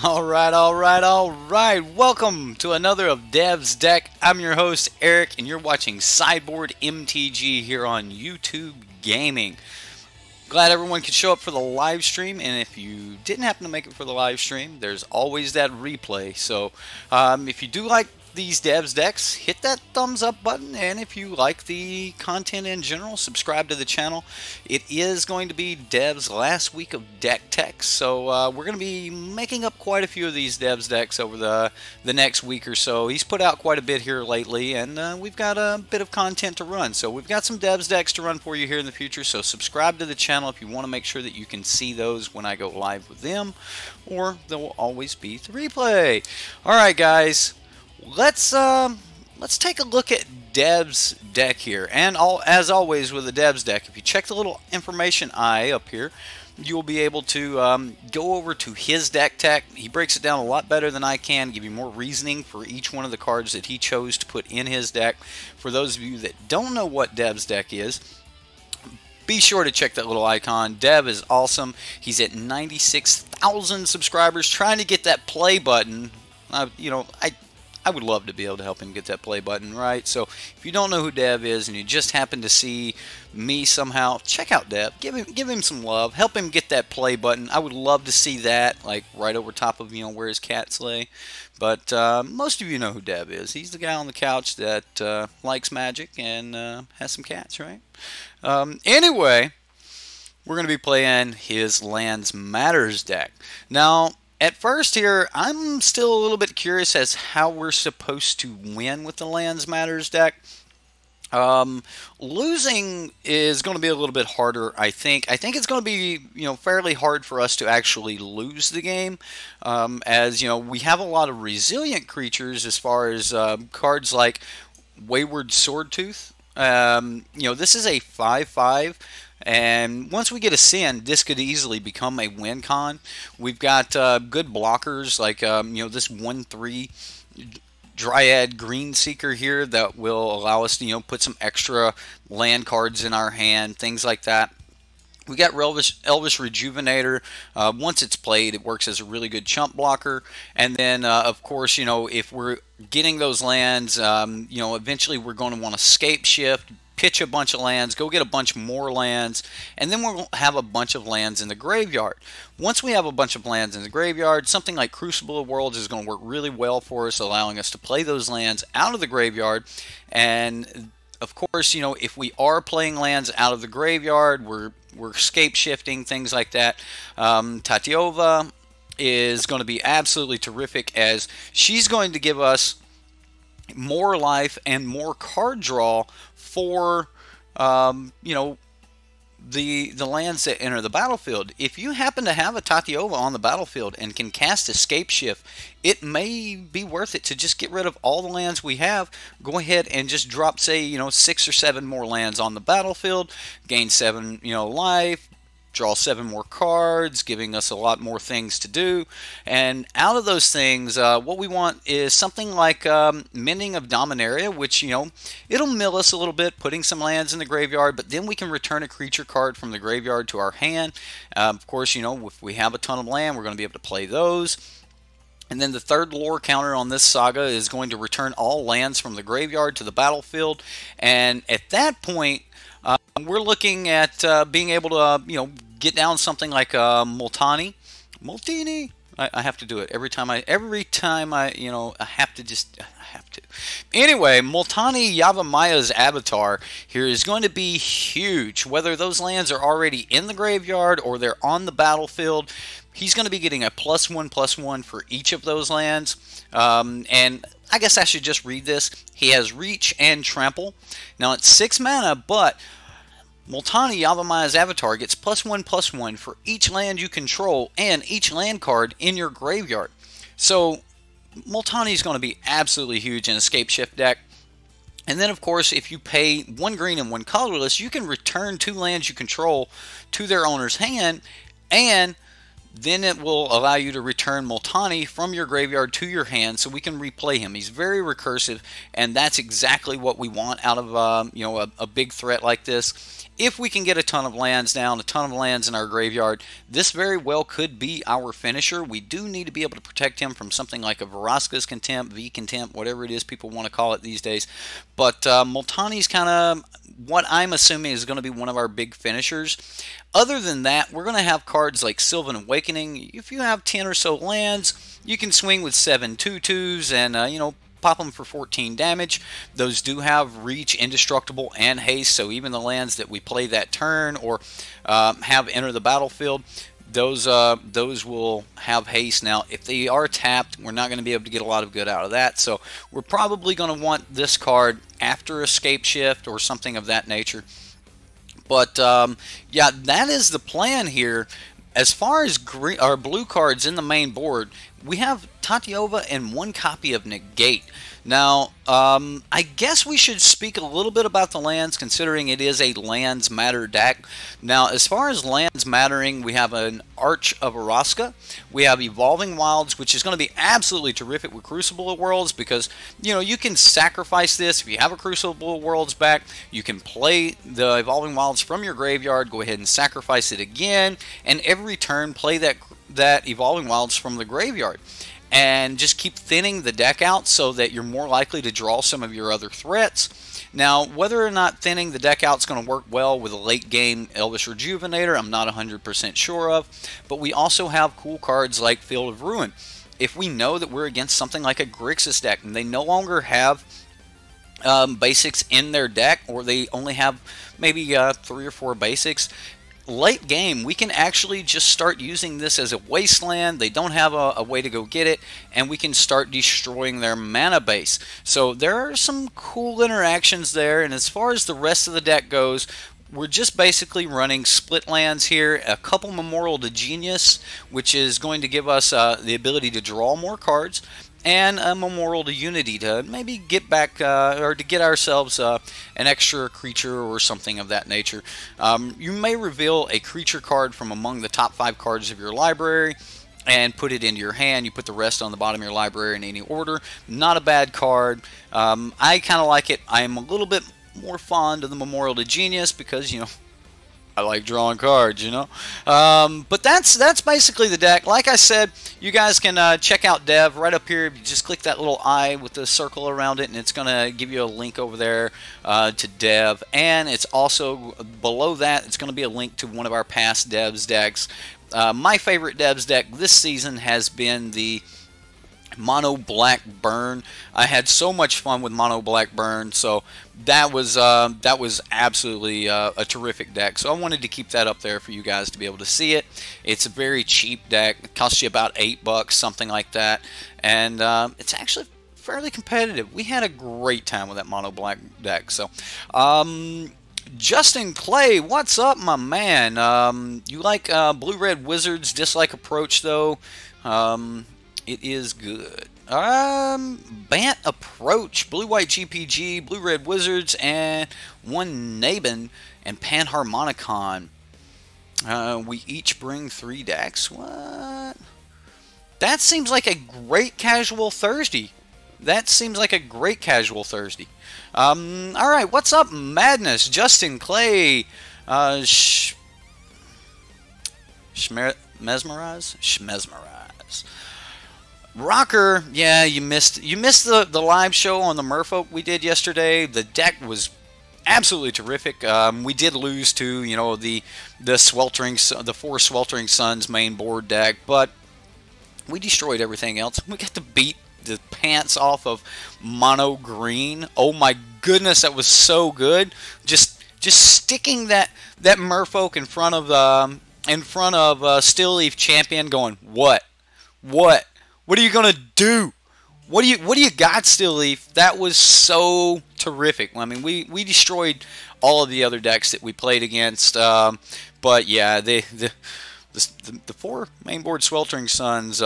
Alright. Welcome to another of Dev's Deck. I'm your host, Eric, and you're watching SideboardMTG here on YouTube Gaming. Glad everyone could show up for the live stream, and if you didn't happen to make it for the live stream, there's always that replay. So if you do like these Dev's decks, hit that thumbs up button, and if you like the content in general, subscribe to the channel. It is going to be Dev's last week of deck tech, so we're going to be making up quite a few of these Dev's decks over the next week or so. He's put out quite a bit here lately, and we've got a bit of content to run, so we've got some Dev's decks to run for you here in the future. So subscribe to the channel if you want to make sure that you can see those when I go live with them, or there will always be the replay. Alright guys, let's take a look at Dev's deck here. And as always with the Dev's deck, if you check the little information eye up here, you'll be able to go over to his deck tech. He breaks it down a lot better than I can, give you more reasoning for each one of the cards that he chose to put in his deck. For those of you that don't know what Dev's deck is, be sure to check that little icon. Dev is awesome. He's at 96,000 subscribers, trying to get that play button. I would love to be able to help him get that play button, right? So if you don't know who Dev is and you just happen to see me somehow, check out Dev. Give him some love. Help him get that play button. I would love to see that, like right over top of where his cats lay. But most of you know who Dev is. He's the guy on the couch that likes Magic and has some cats, right? Anyway, we're going to be playing his Lands Matters deck. Now, at first here, I'm still a little bit curious as how we're supposed to win with the Lands Matters deck. Losing is going to be a little bit harder, I think. I think it's going to be, fairly hard for us to actually lose the game, as, we have a lot of resilient creatures as far as cards like Wayward Swordtooth. This is a 5/5. And once we get a Sin, this could easily become a win con. We've got good blockers like this 1/3 Dryad Green Seeker here that will allow us to put some extra land cards in our hand, things like that. We got Elvish Rejuvenator. Once it's played, it works as a really good chump blocker. And then, of course, if we're getting those lands, eventually we're going to want to Scapeshift, pitch a bunch of lands, go get a bunch more lands, and then we'll have a bunch of lands in the graveyard. Once we have a bunch of lands in the graveyard, something like Crucible of Worlds is going to work really well for us, allowing us to play those lands out of the graveyard. And of course, if we are playing lands out of the graveyard, we're scape shifting, things like that. Tatyova is going to be absolutely terrific, as she's going to give us more life and more card draw for the lands that enter the battlefield. If you happen to have a Tatyova on the battlefield and can cast Escape Shift, it may be worth it to just get rid of all the lands we have. Go ahead and just drop, say, 6 or 7 more lands on the battlefield, gain 7 life, draw 7 more cards, giving us a lot more things to do. And out of those things, what we want is something like Mending of Dominaria, which, it'll mill us a little bit, putting some lands in the graveyard, but then we can return a creature card from the graveyard to our hand. Of course, if we have a ton of land, we're going to be able to play those. And then the third lore counter on this saga is going to return all lands from the graveyard to the battlefield. And at that point, we're looking at being able to, get down something like Multani. I have to do it every time I have to. Anyway, Multani Yavamaya's avatar here is going to be huge. Whether those lands are already in the graveyard or they're on the battlefield, he's going to be getting a +1/+1 for each of those lands. And I guess I should just read this. He has Reach and Trample. Now it's 6 mana, but Multani Yavamaya's avatar gets +1/+1 for each land you control and each land card in your graveyard. So Multani is going to be absolutely huge in a Scapeshift deck. And then, of course, if you pay 1 green and 1 colorless, you can return 2 lands you control to their owner's hand, and then it will allow you to return Multani from your graveyard to your hand so we can replay him. He's very recursive, and that's exactly what we want out of you know, a big threat like this. If we can get a ton of lands down, a ton of lands in our graveyard, this very well could be our finisher. We do need to be able to protect him from something like a Vraska's Contempt, V Contempt, whatever it is people want to call it these days. But Multani's kind of what I'm assuming is going to be one of our big finishers. Other than that, we're going to have cards like Sylvan Awakening. If you have 10 or so lands, you can swing with 7 2/2s and, you know, pop them for 14 damage. Those do have reach, indestructible, and haste, so even the lands that we play that turn or have enter the battlefield, those will have haste. Now, if they are tapped, we're not going to be able to get a lot of good out of that, so we're probably going to want this card after a Scapeshift or something of that nature. But yeah, that is the plan here. As far as green or blue cards in the main board, we have Tatyova and 1 copy of Negate. Now, I guess we should speak a little bit about the lands, considering it is a lands matter deck. Now, as far as lands mattering, we have an Arch of Vraska. We have Evolving Wilds, which is going to be absolutely terrific with Crucible of Worlds, because, you know, you can sacrifice this. If you have a Crucible of Worlds back, you can play the Evolving Wilds from your graveyard, go ahead and sacrifice it again, and every turn play that Evolving Wilds from the graveyard. And just keep thinning the deck out so that you're more likely to draw some of your other threats. Now, whether or not thinning the deck out is going to work well with a late game Elvish Rejuvenator, I'm not 100% sure of. But we also have cool cards like Field of Ruin. If we know that we're against something like a Grixis deck and they no longer have basics in their deck, or they only have maybe 3 or 4 basics, late game, we can actually just start using this as a wasteland. They don't have a way to go get it, and we can start destroying their mana base. So there are some cool interactions there, and as far as the rest of the deck goes, we're just basically running split lands here, a couple Memorial to Genius, which is going to give us the ability to draw more cards, and a Memorial to Unity to maybe get back or to get ourselves an extra creature or something of that nature. You may reveal a creature card from among the top 5 cards of your library and put it into your hand. You put the rest on the bottom of your library in any order. Not a bad card. I kind of like it. I'm a little bit more fond of the Memorial to Genius because, you know, I like drawing cards, you know. But that's basically the deck. Like I said, you guys can check out Dev right up here. You just click that little eye with the circle around it, and it's going to give you a link over there to Dev. And it's also below that, it's going to be a link to one of our past Devs decks. My favorite Devs deck this season has been the Mono Black Burn. I had so much fun with Mono Black Burn, so that was absolutely a terrific deck. So I wanted to keep that up there for you guys to be able to see it. It's a very cheap deck. It costs you about $8, something like that, and it's actually fairly competitive. We had a great time with that Mono Black deck. So Justin Clay, what's up, my man? You like Blue-Red Wizards, dislike Approach, though. It is good. Bant Approach, Blue-White GPG, Blue-Red Wizards, and 1 Nabin, and Panharmonicon. We each bring 3 decks. What? That seems like a great casual Thursday. That seems like a great casual Thursday. Alright, what's up, Madness? Justin Clay. Mesmerize? Schmesmerize. Rocker, yeah, you missed the live show on the Merfolk we did yesterday. The deck was absolutely terrific. We did lose to, you know, the 4 Sweltering Suns main board deck, but we destroyed everything else. We got to beat the pants off of Mono Green. Oh my goodness, that was so good. Just sticking that Merfolk in front of Stillleaf Champion, going, what? What are you gonna do? What do you got, Stillleaf? That was so terrific. I mean, we destroyed all of the other decks that we played against. But yeah, the 4 mainboard Sweltering Suns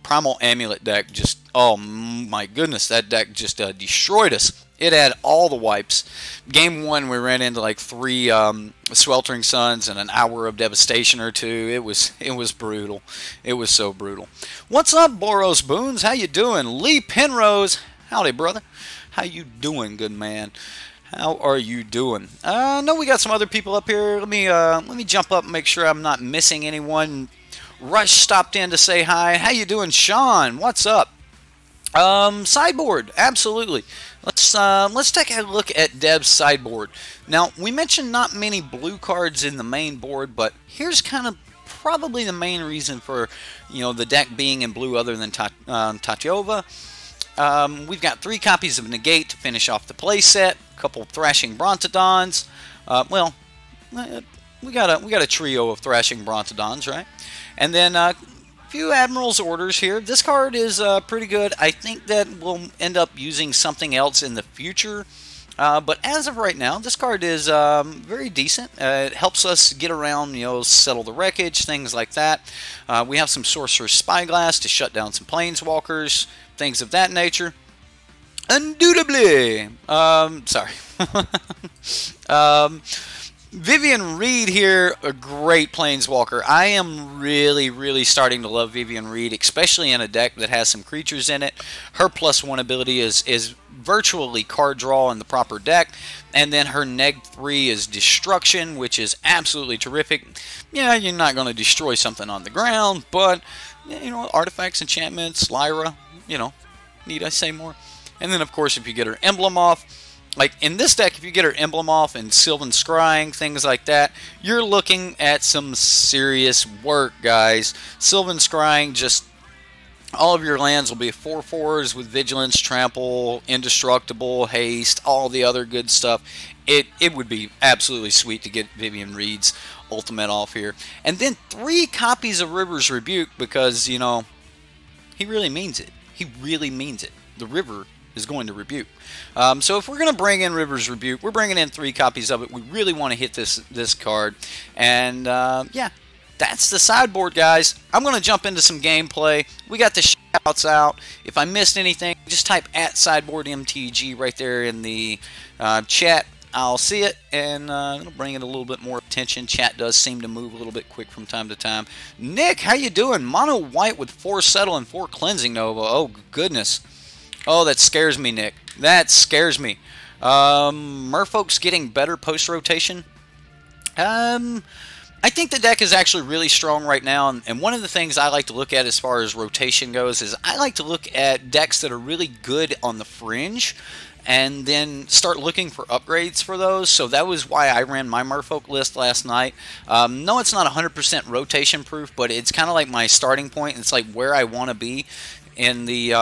Primal Amulet deck, just, oh my goodness, that deck just destroyed us It had all the wipes. Game 1, we ran into like 3 Sweltering Suns and an hour of Devastation or 2. It was brutal. It was so brutal. What's up, Boros Boons? How you doing? Lee Penrose. Howdy, brother. How you doing, good man? How are you doing? I know we got some other people up here. Let me jump up and make sure I'm not missing anyone. Rush stopped in to say hi. How you doing, Sean? What's up? Sideboard, absolutely. Let's take a look at Deb's sideboard. Now, we mentioned not many blue cards in the main board, but here's kind of probably the main reason for, you know, the deck being in blue other than Tatyova. We've got 3 copies of Negate to finish off the playset, a couple Thrashing Brontodons. We got a trio of Thrashing Brontodons, right? And then few Admiral's Orders here. This card is pretty good. I think that we'll end up using something else in the future. But as of right now, this card is very decent. It helps us get around, you know, settle the wreckage, things like that. We have some Sorcerer's Spyglass to shut down some Planeswalkers, things of that nature. Indubitably! Sorry. Vivian Reed here, a great Planeswalker. I am really starting to love Vivian Reed, especially in a deck that has some creatures in it. Her +1 ability is virtually card draw in the proper deck, and then her neg3 is Destruction, which is absolutely terrific. Yeah, you're not going to destroy something on the ground, but, you know, artifacts, enchantments, Lyra, you know, need I say more? And then, of course, if you get her emblem off, like in this deck, if you get her emblem off and Sylvan Scrying, things like that, you're looking at some serious work, guys. Sylvan Scrying, just all of your lands will be 4/4s with Vigilance, Trample, Indestructible, Haste, all the other good stuff. It would be absolutely sweet to get Vivian Reed's ultimate off here. And then 3 copies of River's Rebuke because, you know, he really means it. He really means it. The river is going to rebuke. So if we're going to bring in River's Rebuke, we're bringing in 3 copies of it. We really want to hit this card. And yeah, that's the sideboard, guys. I'm going to jump into some gameplay. We got the shouts out. If I missed anything, just type @SideboardMTG right there in the chat. I'll see it, and it'll bring it a little bit more attention. Chat does seem to move a little bit quick from time to time. Nick, how you doing? Mono white with 4 Settle and 4 Cleansing Nova. Oh, goodness. Oh, that scares me, Nick. That scares me. Merfolk's getting better post-rotation. I think the deck is actually really strong right now, and one of the things I like to look at as far as rotation goes is I like to look at decks that are really good on the fringe and then start looking for upgrades for those. So that was why I ran my Merfolk list last night. No, it's not 100% rotation proof, but it's kind of like my starting point. It's like where I want to be in the...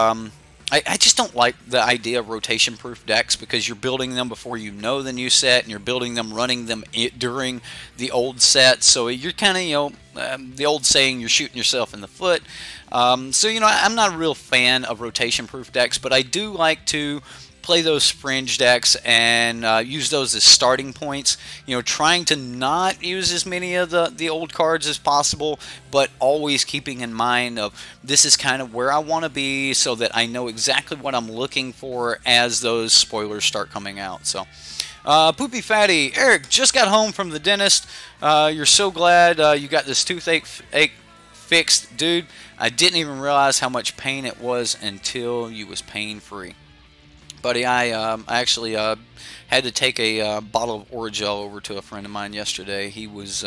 I just don't like the idea of rotation-proof decks because you're building them before you know the new set, and you're building them, running them during the old set. So you're kind of, you know, the old saying, you're shooting yourself in the foot. So, you know, I'm not a real fan of rotation-proof decks, but I do like to play those fringe decks and use those as starting points. You know, trying to not use as many of the old cards as possible, but always keeping in mind of this is kind of where I want to be so that I know exactly what I'm looking for as those spoilers start coming out. So, Poopy Fatty, Eric, just got home from the dentist. You're so glad you got this toothache fixed. Dude, I didn't even realize how much pain it was until you was pain-free. Buddy, I actually had to take a bottle of Oragel over to a friend of mine yesterday. He was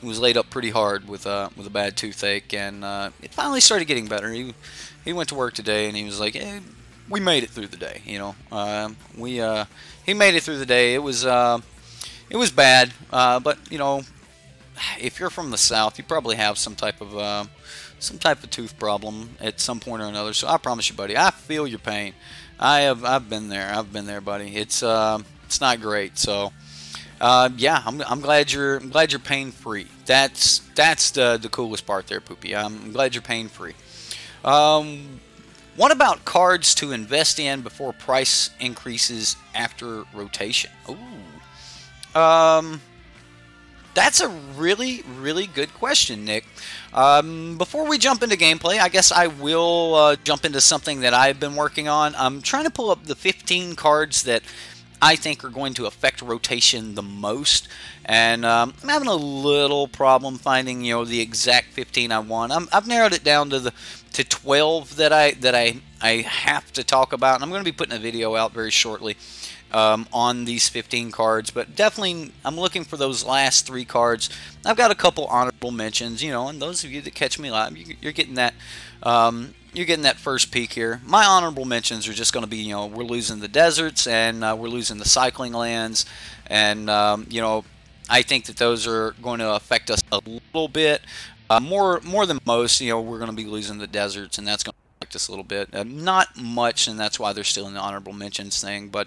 laid up pretty hard with a bad toothache, and it finally started getting better. He went to work today, and he was like, "Hey, we made it through the day." You know, he made it through the day. It was bad, but you know, if you're from the South, you probably have some type of tooth problem at some point or another. So I promise you, buddy, I feel your pain. I've been there. I've been there, buddy. It's not great. So yeah, I'm glad you're pain free. That's the coolest part there, Poopy. I'm glad you're pain free. What about cards to invest in before price increases after rotation? Ooh. That's a really, really good question, Nick. Before we jump into gameplay, I guess I will jump into something that I've been working on. I'm trying to pull up the 15 cards that I think are going to affect rotation the most, and I'm having a little problem finding, you know, the exact 15 I want. I've narrowed it down to 12 that I have to talk about, and I'm going to be putting a video out very shortly on these 15 cards, but definitely I'm looking for those last 3 cards. I've got a couple honorable mentions, you know, and those of you that catch me live, you're getting that. You're getting that first peek here. My honorable mentions are just going to be, you know, we're losing the deserts and we're losing the cycling lands, and you know, I think that those are going to affect us a little bit more than most. You know, we're going to be losing the deserts, and that's going to affect us a little bit. Not much, and that's why they're still in the honorable mentions thing, but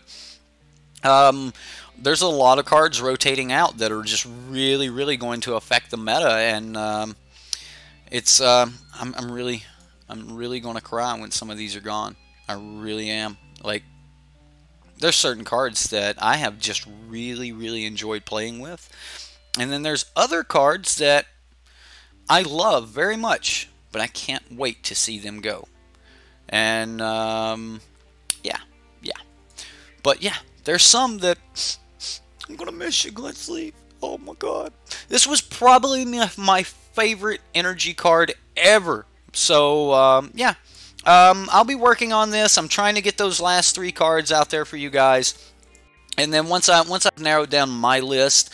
there's a lot of cards rotating out that are just really, really going to affect the meta, and it's I'm really going to cry when some of these are gone. I really am. Like, there's certain cards that I have just really, really enjoyed playing with, and then there's other cards that I love very much, but I can't wait to see them go. And yeah. But yeah, there's some that I'm gonna miss you, Glen Sleeve. Oh my God, this was probably my favorite energy card ever. So yeah, I'll be working on this. I'm trying to get those last 3 cards out there for you guys, and then once I've narrowed down my list,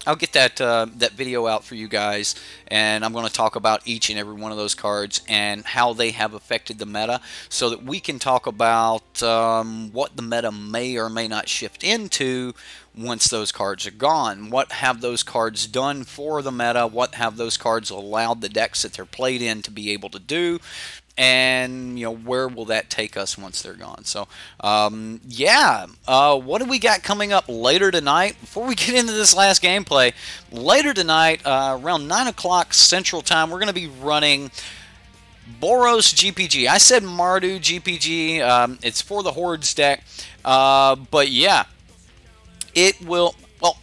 I'll get that video out for you guys, and I'm going to talk about each and every one of those cards and how they have affected the meta, so that we can talk about what the meta may or may not shift into once those cards are gone. What have those cards done for the meta? What have those cards allowed the decks that they're played in to be able to do? And, you know, where will that take us once they're gone? So, yeah, what do we got coming up later tonight? Before we get into this last gameplay, later tonight, around 9 o'clock Central Time, we're going to be running Boros GPG. I said Mardu GPG. It's for the Hordes deck. But, yeah, it will... Well,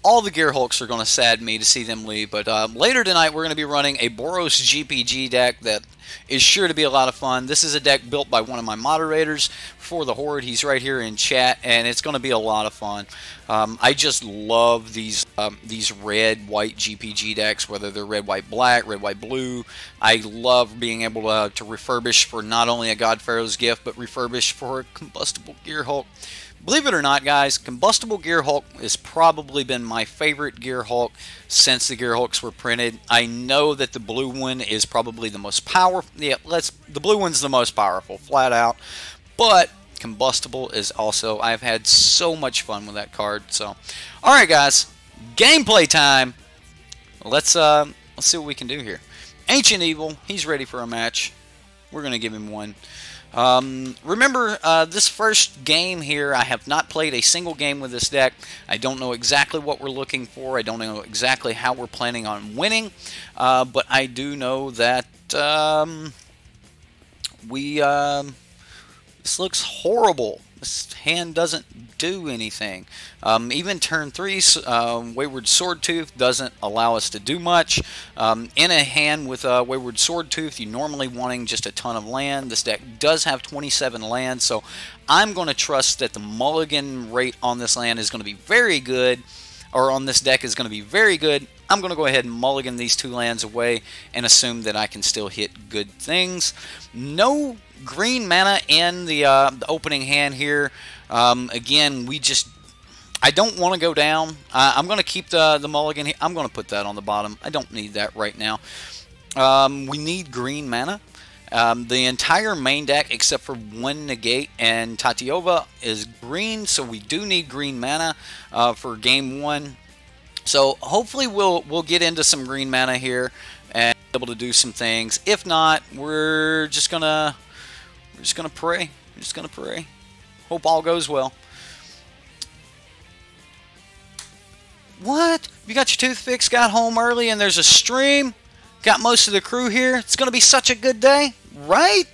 all the Gear Hulks are going to sad me to see them leave. But later tonight, we're going to be running a Boros GPG deck that is sure to be a lot of fun. This is a deck built by one of my moderators for the Horde. He's right here in chat, and it's going to be a lot of fun. I just love these red, white GPG decks, whether they're red, white, black, red, white, blue. I love being able to refurbish for not only a God Pharaoh's Gift, but refurbish for a Combustible Gear Hulk. Believe it or not, guys, Combustible Gear Hulk has probably been my favorite Gear Hulk since the Gear Hulks were printed. I know that the blue one is probably the most powerful. Yeah, the blue one's the most powerful, flat out. But Combustible is also, I've had so much fun with that card. So, all right, guys, gameplay time. Let's see what we can do here. Ancient Evil, he's ready for a match. We're gonna give him one. Remember, this first game here, I have not played a single game with this deck. I don't know exactly what we're looking for. I don't know exactly how we're planning on winning. But I do know that this looks horrible. This hand doesn't do anything. Even turn 3's Wayward Swordtooth doesn't allow us to do much. In a hand with Wayward Swordtooth, you're normally wanting just a ton of land. This deck does have 27 lands, so I'm going to trust that the mulligan rate on this land is going to be very good, or on this deck is going to be very good. I'm going to go ahead and mulligan these 2 lands away and assume that I can still hit good things. No green mana in the opening hand here. Again, I don't want to go down. I'm going to keep the mulligan here. I'm going to put that on the bottom. I don't need that right now. We need green mana. The entire main deck, except for 1 negate and Tatyova, is green, so we do need green mana for game 1. So hopefully we'll get into some green mana here and be able to do some things. If not, we're just gonna pray. We're just gonna pray. Hope all goes well. What? You got your toothpicks, got home early, and there's a stream? Got most of the crew here? It's gonna be such a good day, right?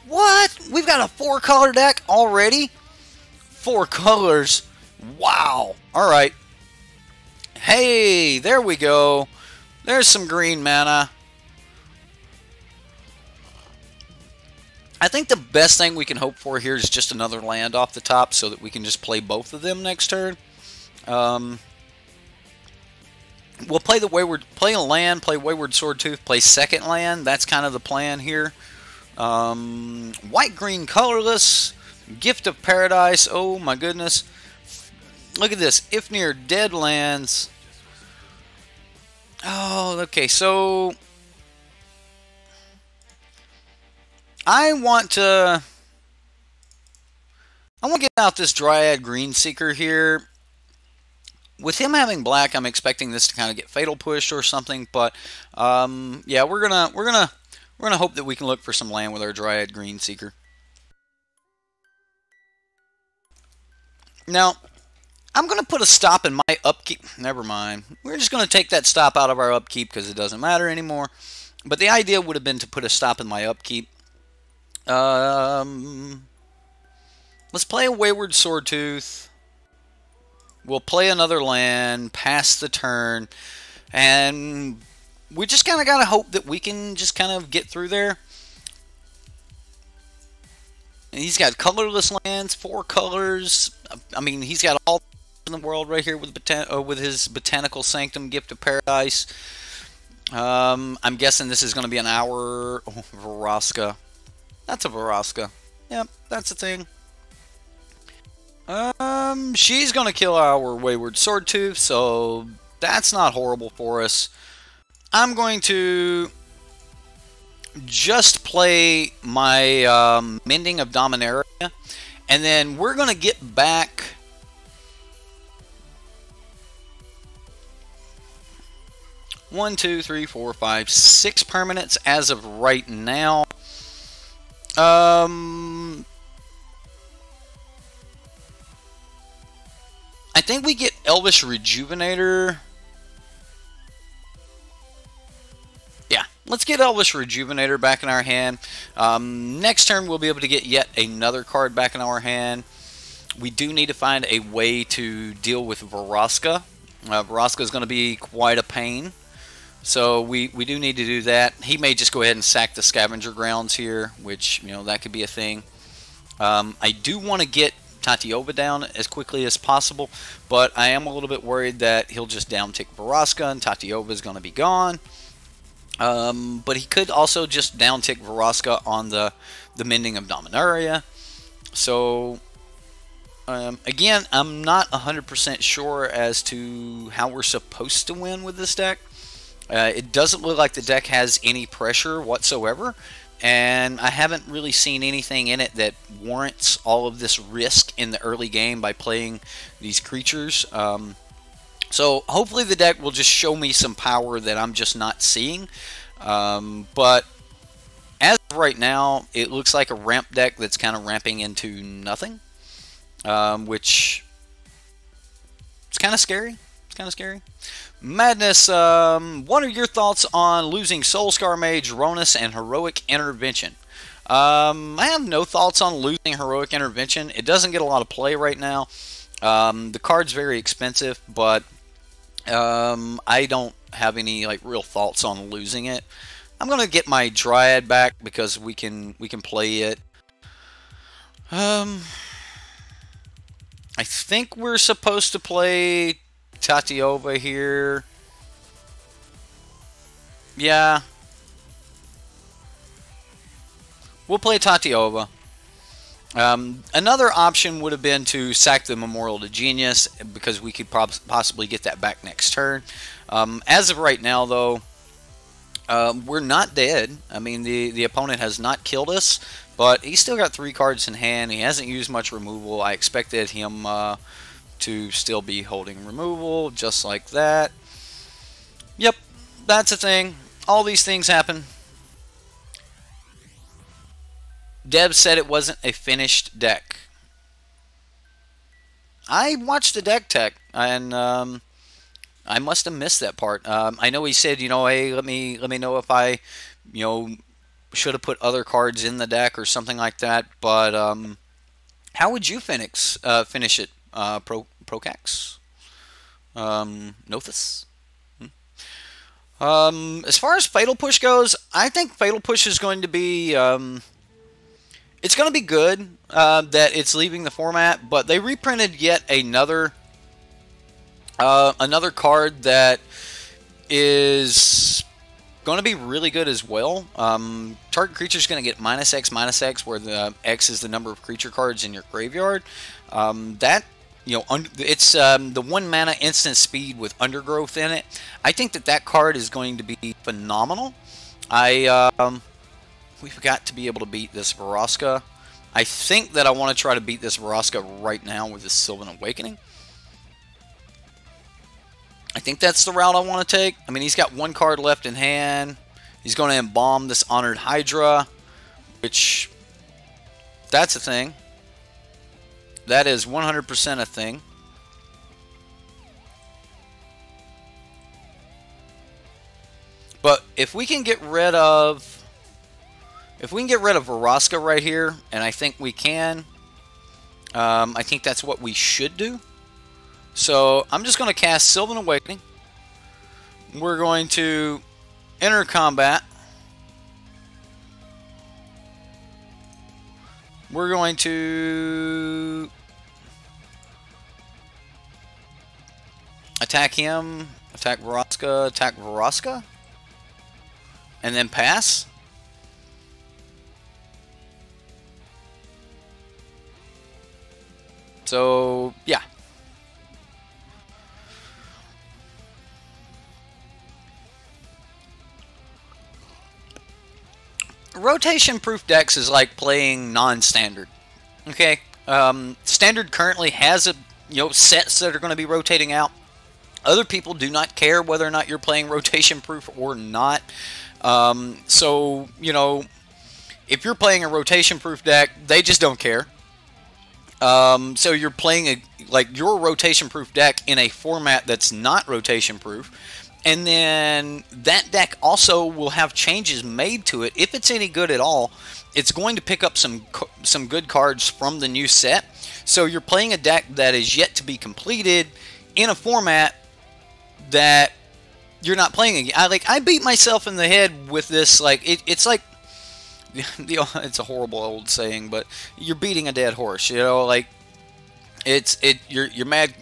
What? We've got a 4-color deck already? 4 colors? Wow. All right. Hey, there we go. There's some green mana. I think the best thing we can hope for here is just another land off the top so that we can just play both of them next turn. We'll play a land, play Wayward Swordtooth, play second land. That's kind of the plan here. White, green, colorless, Gift of Paradise. Oh my goodness. Look at this. If near dead lands. Oh, okay, so I want to get out this Dryad Greenseeker here. With him having black, I'm expecting this to kind of get fatal pushed or something, but yeah, we're gonna hope that we can look for some land with our Dryad Greenseeker. Now, I'm going to put a stop in my upkeep. Never mind. We're just going to take that stop out of our upkeep because it doesn't matter anymore. But the idea would have been to put a stop in my upkeep. Let's play a Wayward Swordtooth. We'll play another land, pass the turn, and we just kind of got to hope that we can just kind of get through there. And he's got colorless lands, 4 colors. I mean, he's got all in the world right here with his Botanical Sanctum, Gift of Paradise. I'm guessing this is going to be an hour. Oh, Vraska. That's a Vraska. Yep, that's a thing. She's going to kill our Wayward Swordtooth, so that's not horrible for us. I'm going to just play my Mending of Dominaria, and then we're going to get back 1, 2, 3, 4, 5, 6 permanents as of right now. I think we get Elvish Rejuvenator. Yeah, let's get Elvish Rejuvenator back in our hand. Next turn we'll be able to get yet another card back in our hand. We do need to find a way to deal with Vraska. Vraska is going to be quite a pain. So we do need to do that. He may just go ahead and sack the Scavenger Grounds here, which, you know, that could be a thing. I do want to get Tatyova down as quickly as possible, but I am a little bit worried that he'll just downtick Vraska and Tatyova is going to be gone. But he could also just downtick Vraska on the Mending of Dominaria. So again, I'm not 100% sure as to how we're supposed to win with this deck. It doesn't look like the deck has any pressure whatsoever, and I haven't really seen anything in it that warrants all of this risk in the early game by playing these creatures. So hopefully the deck will just show me some power that I'm just not seeing. But as of right now, it looks like a ramp deck that's kind of ramping into nothing, which is kind of scary. It's kind of scary. Madness, what are your thoughts on losing Soulscar Mage, Ronus, and Heroic Intervention? I have no thoughts on losing Heroic Intervention. It doesn't get a lot of play right now. The card's very expensive, but I don't have any real thoughts on losing it. I'm gonna get my Dryad back because we can play it. I think we're supposed to play Tatyova here. Yeah. We'll play Tatyova. Another option would have been to sack the Memorial to Genius because we could possibly get that back next turn. As of right now, though, we're not dead. I mean, the opponent has not killed us, but he's still got 3 cards in hand. He hasn't used much removal. I expected him to still be holding removal, just like that. Yep, that's a thing. All these things happen. Deb said it wasn't a finished deck. I watched the deck tech, and I must have missed that part. I know he said, hey, let me know if I, should have put other cards in the deck or something like that. But how would you finish it, Procax, Nothus. As far as Fatal Push goes, I think Fatal Push is going to be, it's going to be good that it's leaving the format, but they reprinted yet another card that is going to be really good as well. Target creature is going to get -X, where the X is the number of creature cards in your graveyard. It's the 1 mana instant speed with Undergrowth in it. I think that card is going to be phenomenal. We've got to be able to beat this Vraska. I think that I want to try to beat this Vraska right now with this Sylvan Awakening. I think that's the route I want to take. I mean, he's got 1 card left in hand. He's going to embalm this Honored Hydra, which, that's a thing. That is 100% a thing. But if we can get rid of Vraska right here, and I think we can, I think that's what we should do. So I'm just going to cast Sylvan Awakening. We're going to enter combat. We're going to attack him, attack Vraska, and then pass. So, yeah. Rotation-proof decks is like playing non-standard. Okay, standard currently has sets that are going to be rotating out. Other people do not care whether or not you're playing rotation-proof or not. So if you're playing a rotation-proof deck, they just don't care. So you're playing your rotation-proof deck in a format that's not rotation-proof. And then that deck also will have changes made to it. If it's any good at all, it's going to pick up some good cards from the new set. So you're playing a deck that is yet to be completed in a format that you're not playing again. I beat myself in the head with this. It's like it's a horrible old saying, but you're beating a dead horse. You're mad.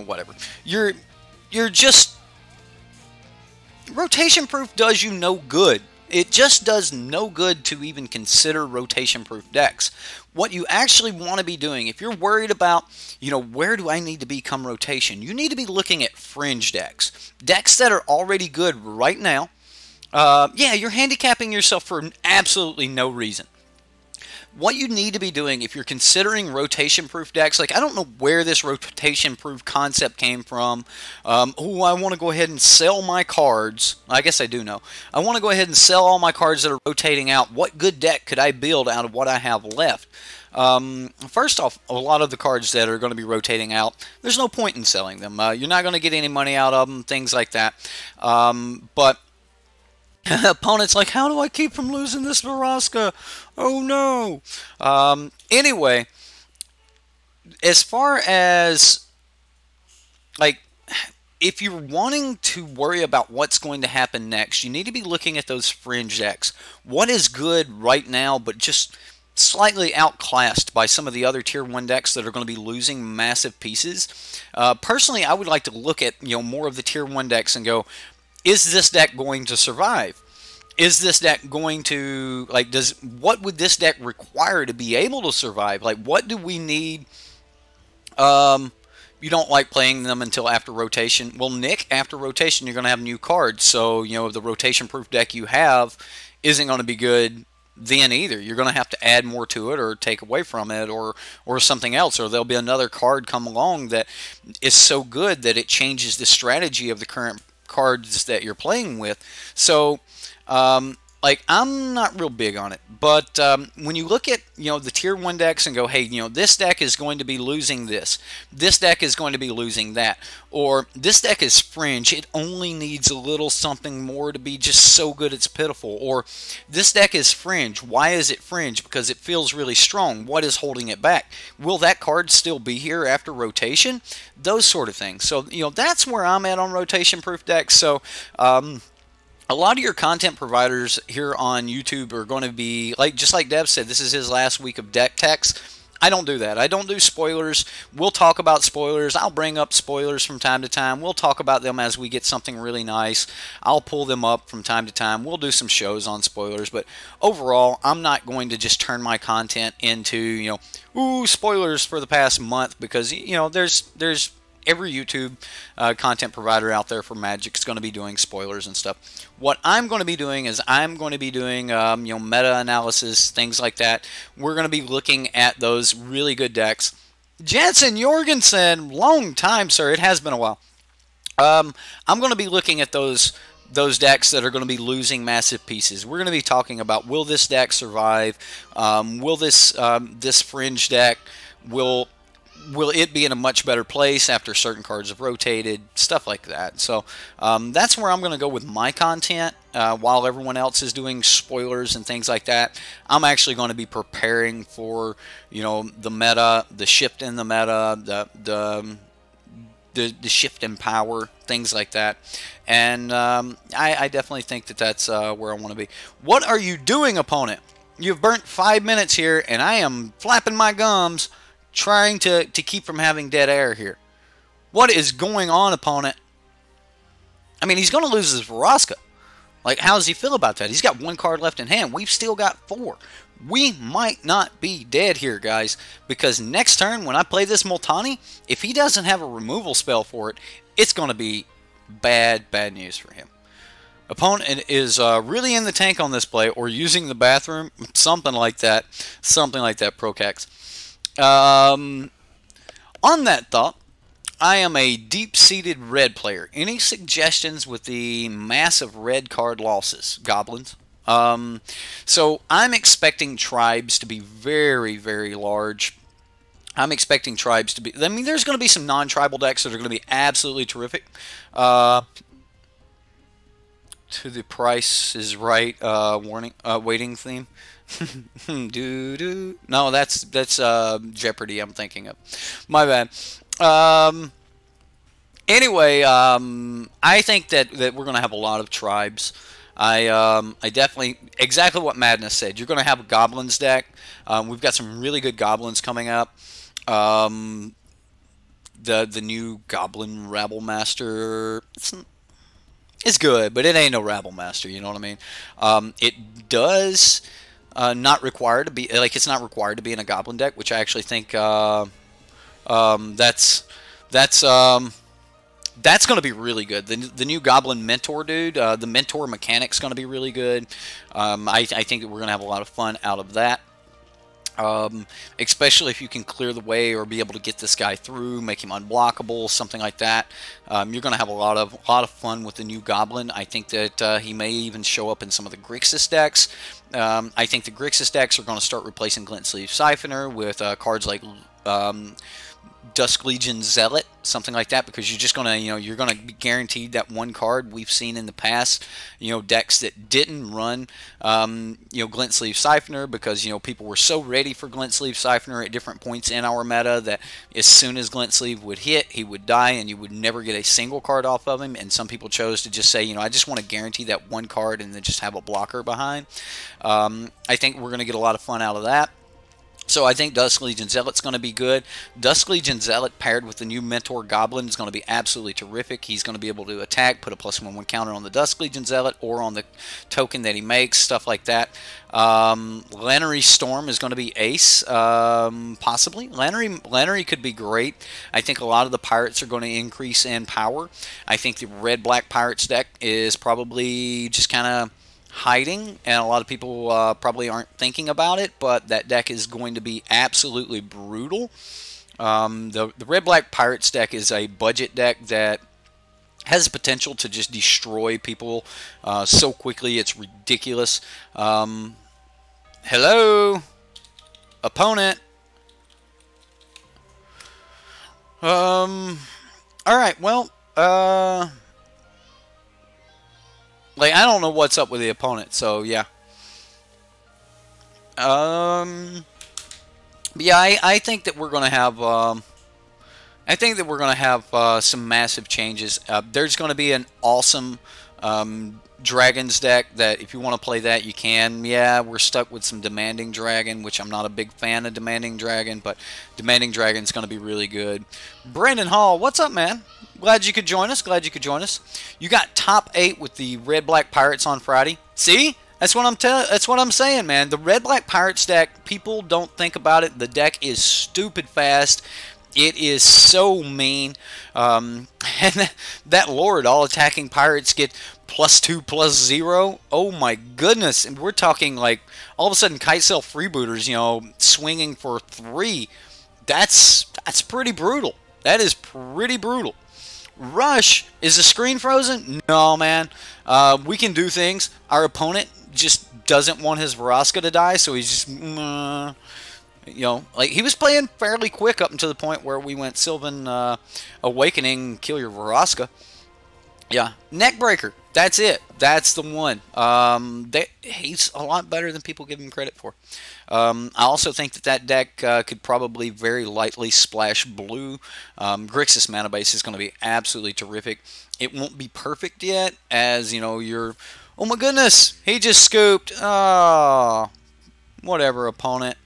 Whatever. You're just. Rotation-proof does you no good. It just does no good to even consider rotation-proof decks. What you actually want to be doing, if you're worried about, where do I need to become rotation, you need to be looking at fringe decks. Decks that are already good right now. Yeah, you're handicapping yourself for absolutely no reason. What you need to be doing if you're considering rotation-proof decks, I don't know where this rotation-proof concept came from. Oh, I want to go ahead and sell my cards. I guess I do know. I want to go ahead and sell all my cards that are rotating out. What good deck could I build out of what I have left? First off, a lot of the cards that are going to be rotating out, there's no point in selling them. You're not going to get any money out of them, things like that. But opponent's like, how do I keep from losing this Vraska? Oh no. Anyway, as far as if you're wanting to worry about what's going to happen next, you need to be looking at those fringe decks. What is good right now, but just slightly outclassed by some of the other tier 1 decks that are going to be losing massive pieces. Personally, I would like to look at more of the tier 1 decks and go, is this deck going to survive? Is this deck going to, what would this deck require to be able to survive? What do we need? You don't like playing them until after rotation. Well, Nick, after rotation, you're going to have new cards. So, the rotation-proof deck you have isn't going to be good then either. You're going to have to add more to it or take away from it or something else. Or there'll be another card come along that is so good that it changes the strategy of the current cards that you're playing with. So like, I'm not real big on it, but when you look at, the tier 1 decks and go, hey, this deck is going to be losing this deck is going to be losing that, or this deck is fringe, it only needs a little something more to be just so good it's pitiful, or this deck is fringe, why is it fringe? Because it feels really strong, what is holding it back? Will that card still be here after rotation? Those sort of things. So, that's where I'm at on rotation proof decks. So, a lot of your content providers here on YouTube are going to be, just like Dev said, this is his last week of deck techs. I don't do that. I don't do spoilers. We'll talk about spoilers. I'll bring up spoilers from time to time. We'll talk about them as we get something really nice. I'll pull them up from time to time. We'll do some shows on spoilers. But overall, I'm not going to just turn my content into, spoilers for the past month, because, there's every YouTube content provider out there for Magic is going to be doing spoilers and stuff. What I'm going to be doing is I'm going to be doing meta analysis, things like that. We're going to be looking at those really good decks. Jansen Jorgensen, long time, sir. It has been a while. I'm going to be looking at those decks that are going to be losing massive pieces. We're going to be talking about, will this deck survive? Will this fringe deck, will it be in a much better place after certain cards have rotated, stuff like that. So that's where I'm going to go with my content, while everyone else is doing spoilers and things like that. I'm actually going to be preparing for, the meta, the shift in the meta, the shift in power, things like that. And I definitely think that's where I want to be. What are you doing, opponent? You've burnt 5 minutes here, and I am flapping my gums trying to keep from having dead air here. What is going on, opponent? I mean, he's going to lose his Vraska. Like, how does he feel about that? He's got 1 card left in hand. We've still got 4. We might not be dead here, guys, because next turn when I play this Multani, if he doesn't have a removal spell for it, it's going to be bad news for him. Opponent is really in the tank on this play, or using the bathroom, something like that, Procax. On that thought, I am a deep-seated red player. Any suggestions with the massive red card losses? Goblins. So I'm expecting tribes to be very, very large. I'm expecting tribes to be... I mean, there's going to be some non-tribal decks that are going to be absolutely terrific. To the Price is Right waiting theme. No, that's Jeopardy I'm thinking of. My bad. Anyway, I think that we're going to have a lot of tribes. I definitely, exactly what Madness said. You're going to have a Goblins deck. We've got some really good Goblins coming up. The new Goblin Rabble Master, it's good, but it ain't no Rabble Master, you know what I mean? It does... not required to be, like, it's not required to be in a Goblin deck, which I actually think that's going to be really good. The new Goblin Mentor dude, the Mentor mechanic's going to be really good. I think that we're going to have a lot of fun out of that. Especially if you can clear the way or be able to get this guy through, make him unblockable, something like that. You're going to have a lot of fun with the new Goblin. I think that he may even show up in some of the Grixis decks. I think the Grixis decks are going to start replacing Glint Sleeve Siphoner with cards like Dusk Legion Zealot, something like that, because you're just gonna, you're gonna be guaranteed that 1 card. We've seen in the past, decks that didn't run, Glint Sleeve Siphoner, because people were so ready for Glint Sleeve Siphoner at different points in our meta that as soon as Glint Sleeve would hit, he would die, and you would never get a single card off of him. And some people chose to just say, I just want to guarantee that 1 card and then just have a blocker behind. I think we're gonna get a lot of fun out of that. So I think Dusk Legion Zealot's going to be good. Dusk Legion Zealot paired with the new Mentor Goblin is going to be absolutely terrific. He's going to be able to attack, put a +1/+1 counter on the Dusk Legion Zealot or on the token that he makes, stuff like that. Lannery Storm is going to be ace, possibly. Lannery could be great. I think a lot of the Pirates are going to increase in power. I think the Red-Black Pirates deck is probably just kind of hiding, and a lot of people probably aren't thinking about it, but that deck is going to be absolutely brutal. The Red-Black Pirates deck is a budget deck that has the potential to just destroy people so quickly. It's ridiculous. Hello, opponent. All right. Well, like I don't know what's up with the opponent. So yeah. But yeah, I think that we're gonna have. I think that we're going to have some massive changes. There's going to be an awesome Dragons deck that if you want to play that, you can. Yeah, we're stuck with some Demanding Dragon, which I'm not a big fan of Demanding Dragon, but Demanding Dragon's going to be really good. Brandon Hall, what's up, man? Glad you could join us. Glad you could join us. You got top 8 with the Red-Black Pirates on Friday. See? That's what I'm saying, man. The Red-Black Pirates deck, people don't think about it. The deck is stupid fast. It is so mean. And that Lord, all attacking pirates get +2/+0. Oh my goodness. And we're talking like all of a sudden Kitesail freebooters, you know, swinging for 3. That's pretty brutal. That is pretty brutal. Rush, is the screen frozen? No, man. We can do things. Our opponent just doesn't want his Vraska to die, so he's just... you know, like he was playing fairly quick up until the point where we went Sylvan Awakening, kill your Vraska. Yeah, Neckbreaker. That's it. That's the one. He's a lot better than people give him credit for. I also think that deck could probably very lightly splash blue. Grixis mana base is going to be absolutely terrific. It won't be perfect yet, as you know, you're. Oh my goodness, he just scooped. Oh, whatever, opponent.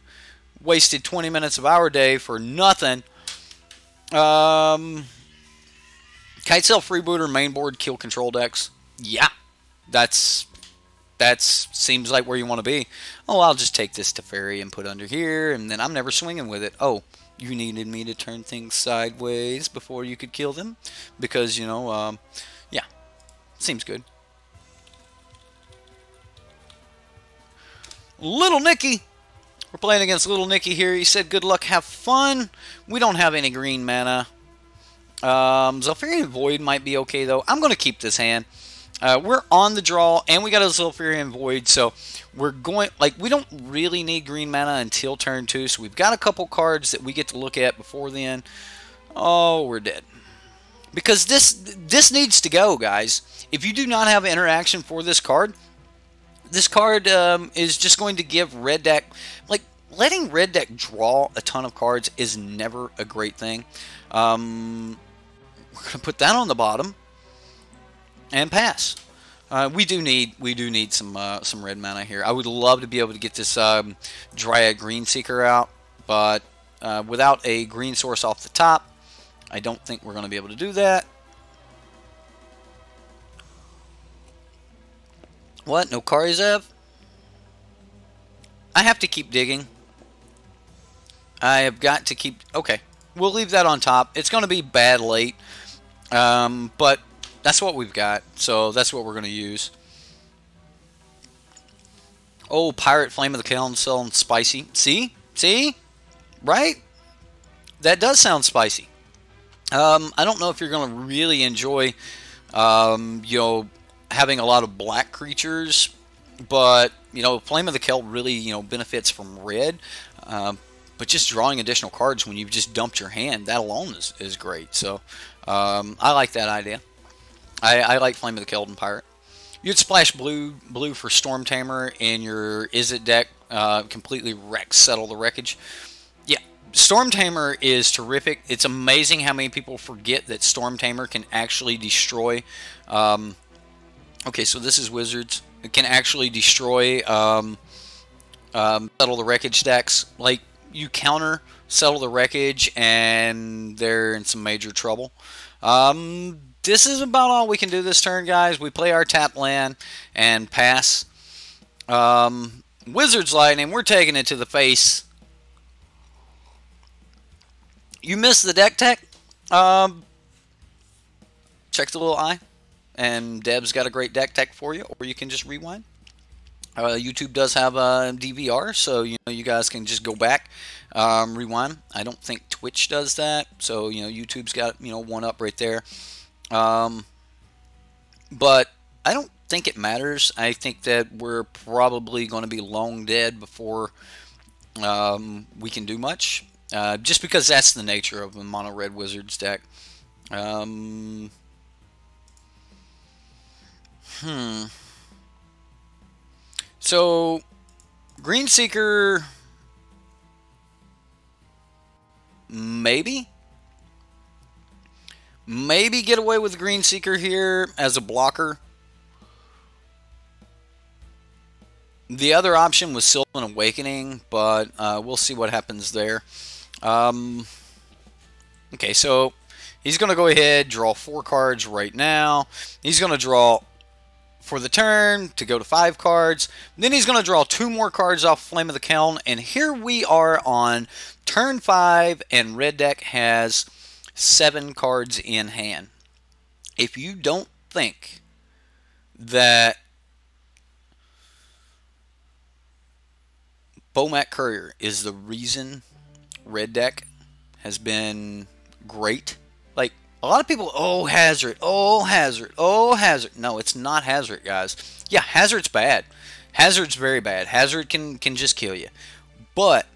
Wasted 20 minutes of our day for nothing. Kitesail freebooter mainboard kill control decks. Yeah, that's seems like where you want to be. Oh, I'll just take this Teferi and put under here, and then I'm never swinging with it. Oh, you needed me to turn things sideways before you could kill them, because you know, yeah, seems good. Little Nicky. We're playing against Little Nicky here. He said, good luck, have fun. We don't have any green mana. Zephyrian Void might be okay, though. I'm going to keep this hand. We're on the draw, and we got a Zephyrian Void, so we're going... Like, we don't really need green mana until turn 2, so we've got a couple cards that we get to look at before then. Oh, we're dead. Because this needs to go, guys. If you do not have interaction for this card... This card is just going to give red deck, like, letting red deck draw a ton of cards is never a great thing. We're going to put that on the bottom and pass. We do need some red mana here. I would love to be able to get this Dryad Greenseeker out, but without a green source off the top, I don't think we're going to be able to do that. What? No Karizev? I have to keep digging. I have got to keep... Okay. We'll leave that on top. It's going to be bad late. But that's what we've got. So that's what we're going to use. Oh, Pirate Flame of the Kiln sounds spicy. See? See? Right? That does sound spicy. I don't know if you're going to really enjoy, you know, having a lot of black creatures, but you know, Flame of the Kelp really, you know, benefits from red, but just drawing additional cards when you've just dumped your hand, that alone is great. So I like that idea. I like Flame of the Kelp and Pirate. You'd splash blue for Storm Tamer in your Izzet deck, completely wreck Settle the Wreckage. Yeah, Storm Tamer is terrific. It's amazing how many people forget that Storm Tamer can actually destroy okay, so this is Wizards. It can actually destroy Settle the Wreckage decks. Like, you counter Settle the Wreckage, and they're in some major trouble. This is about all we can do this turn, guys. We play our tap land and pass. Wizards Lightning, we're taking it to the face. You missed the deck tech? Check the little eye. And Deb's got a great deck tech for you, or you can just rewind. YouTube does have a DVR, so you know you guys can just go back, rewind. I don't think Twitch does that, so you know YouTube's got one up right there. but I don't think it matters. I think that we're probably going to be long dead before we can do much. Just because that's the nature of the mono red wizards deck. Um, hmm. So Green Seeker, maybe get away with Green Seeker here as a blocker. The other option was Sylvan Awakening, but we'll see what happens there. Okay, so he's going to go ahead, draw 4 cards right now. He's going to draw for the turn to go to 5 cards. Then he's going to draw 2 more cards off Flame of the Keln. And here we are on turn 5, and red deck has 7 cards in hand. If you don't think that Bomat Courier is the reason red deck has been great, like a lot of people, oh Hazard, oh Hazard, oh Hazard. No, it's not Hazard, guys. Yeah, Hazard's bad. Hazard's very bad. Hazard can just kill you. But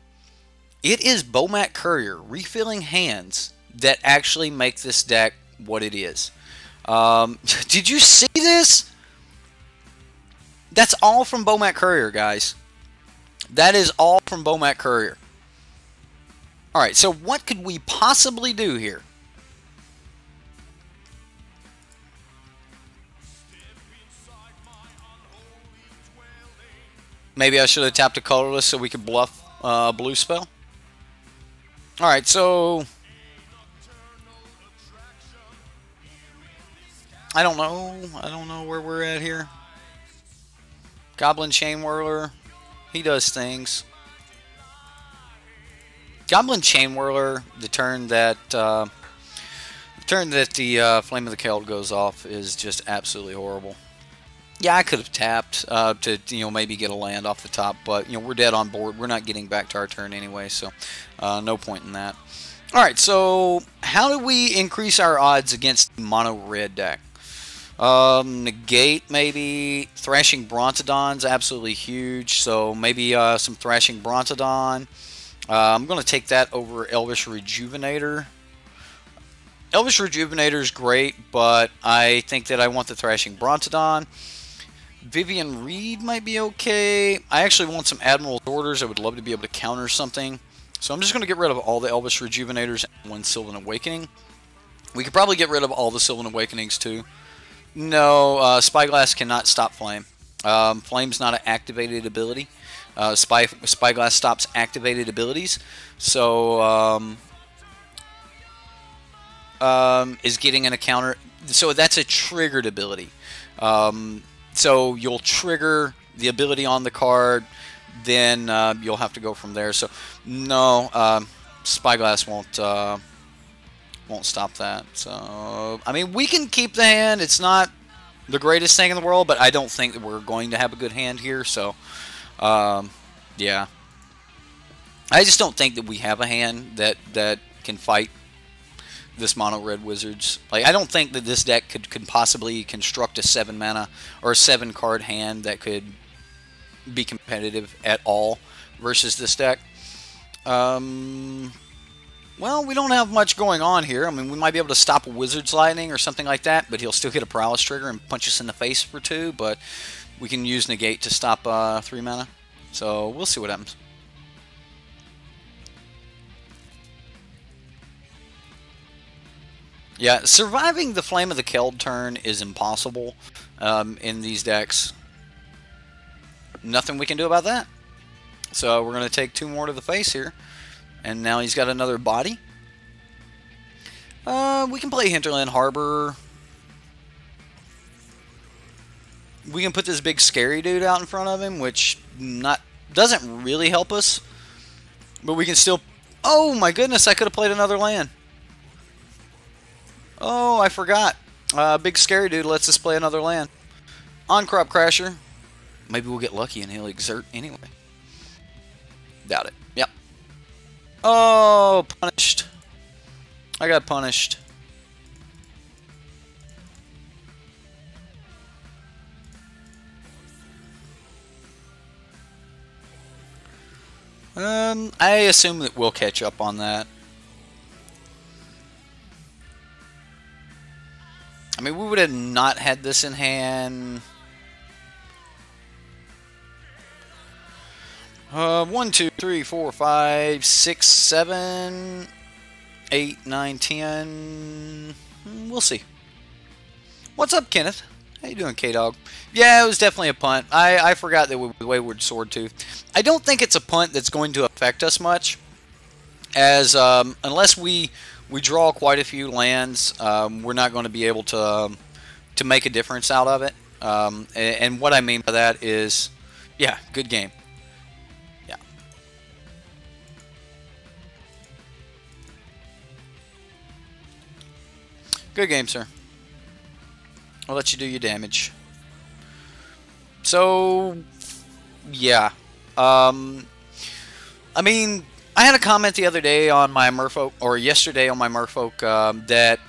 it is Bomat Courier refilling hands that actually make this deck what it is. Did you see this? That's all from Bomat Courier, guys. That is all from Bomat Courier. Alright, so what could we possibly do here? Maybe I should have tapped a colorless so we could bluff blue spell. Alright, so I don't know where we're at here. Goblin Chain Whirler. He does things. Goblin Chain Whirler, the turn that the Flame of the Keld goes off is just absolutely horrible. Yeah, I could have tapped to maybe get a land off the top, but we're dead on board. We're not getting back to our turn anyway, so no point in that. All right, so how do we increase our odds against the mono red deck? Negate, maybe. Thrashing Brontodon's absolutely huge, so maybe some Thrashing Brontodon. I'm going to take that over Elvish Rejuvenator. Elvish Rejuvenator is great, but I think that I want the Thrashing Brontodon. Vivian Reed might be okay. I actually want some Admiral's Orders. I would love to be able to counter something. So I'm just going to get rid of all the Elvish Rejuvenators and 1 Sylvan Awakening. We could probably get rid of all the Sylvan Awakenings too. No, Spyglass cannot stop Flame. Flame's not an activated ability. Spyglass stops activated abilities. So, is getting an encounter. So that's a triggered ability. So you'll trigger the ability on the card, then you'll have to go from there. So no, Spyglass won't stop that. So, I mean, we can keep the hand. It's not the greatest thing in the world, but I don't think that we're going to have a good hand here. So, yeah. I just don't think that we have a hand that can fight this mono red wizards. Like, I don't think that this deck could possibly construct a 7 mana or a 7 card hand that could be competitive at all versus this deck. Well, we don't have much going on here. I mean, we might be able to stop a Wizard's Lightning or something like that, but he'll still hit a Paralysis trigger and punch us in the face for 2, but we can use Negate to stop 3 mana. So, we'll see what happens. Yeah, surviving the Flame of the Keld turn is impossible in these decks. Nothing we can do about that. So, we're going to take 2 more to the face here. And now he's got another body. We can play Hinterland Harbor. We can put this big scary dude out in front of him, which doesn't really help us. But we can still... Oh my goodness, I could have played another land. Oh, I forgot. Big scary dude lets us play another land. On-Crop Crasher. Maybe we'll get lucky and he'll exert anyway. Doubt it. Yep. Oh, punished. I got punished. I assume that we'll catch up on that. I mean, we would have not had this in hand. 1, 2, 3, 4, 5, 6, 7, 8, 9, 10. We'll see. What's up, Kenneth? How you doing, K-Dog? Yeah, it was definitely a punt. I forgot that we Wayward Swordtooth. I don't think it's a punt that's going to affect us much, as unless we draw quite a few lands, we're not going to be able to make a difference out of it. And what I mean by that is, yeah, good game. Yeah. Good game, sir. I'll let you do your damage. So, yeah. I mean, I had a comment the other day on my Merfolk, or yesterday on my Merfolk, that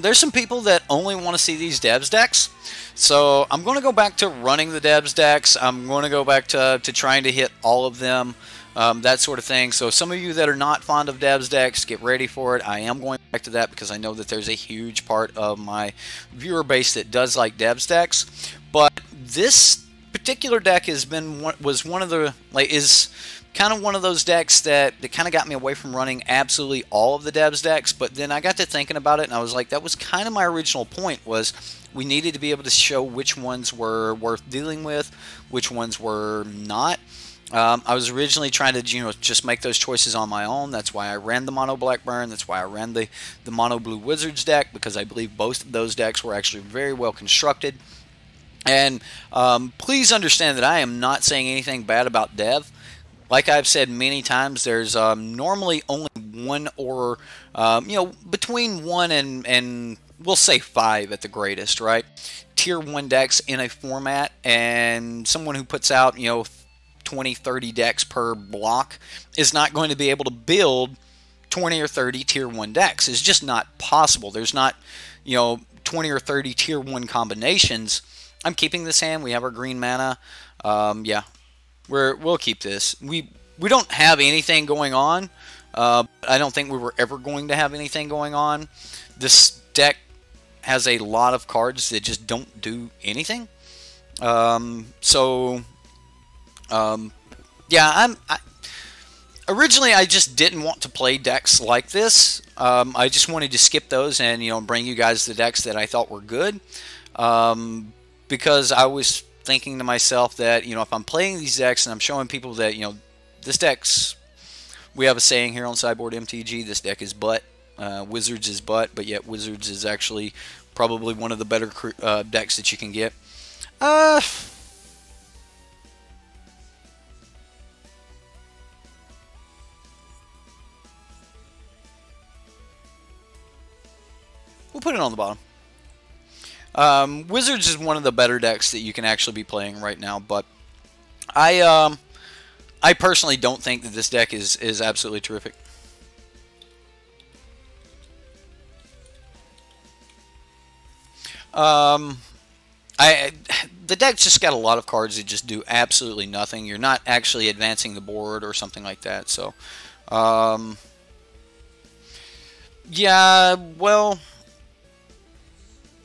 there's some people that only want to see these Debs decks. So I'm going to go back to running the Debs decks. I'm going to go back to trying to hit all of them, that sort of thing. So some of you that are not fond of Debs decks, get ready for it. I am going back to that because I know that there's a huge part of my viewer base that does like Debs decks. But this particular deck is one of those decks that kind of got me away from running absolutely all of the Debs decks. But then I got to thinking about it, and I was like, that was kind of my original point, was we needed to be able to show which ones were worth dealing with, which ones were not. I was originally trying to, just make those choices on my own. That's why I ran the Mono Blackburn. That's why I ran the Mono Blue Wizards deck, because I believe both of those decks were actually very well constructed. And please understand that I am not saying anything bad about Dev. Like I've said many times, there's normally only one or, between 1 and we'll say 5 at the greatest, right? Tier 1 decks in a format, and someone who puts out, 20, 30 decks per block is not going to be able to build 20 or 30 Tier 1 decks. It's just not possible. There's not, 20 or 30 Tier 1 combinations. I'm keeping this hand. We have our green mana. Yeah. We'll keep this. We don't have anything going on. I don't think we were ever going to have anything going on. This deck has a lot of cards that just don't do anything. Yeah. Originally, I just didn't want to play decks like this. I just wanted to skip those and bring you guys the decks that I thought were good. Because I was thinking to myself that, if I'm playing these decks and I'm showing people that, this deck's, we have a saying here on SideboardMTG, this deck is butt, Wizards is butt, but yet Wizards is actually probably one of the better decks that you can get. We'll put it on the bottom. Wizards is one of the better decks that you can actually be playing right now, but I personally don't think that this deck is absolutely terrific. The deck's just got a lot of cards that just do absolutely nothing. You're not actually advancing the board or something like that. So, yeah, well,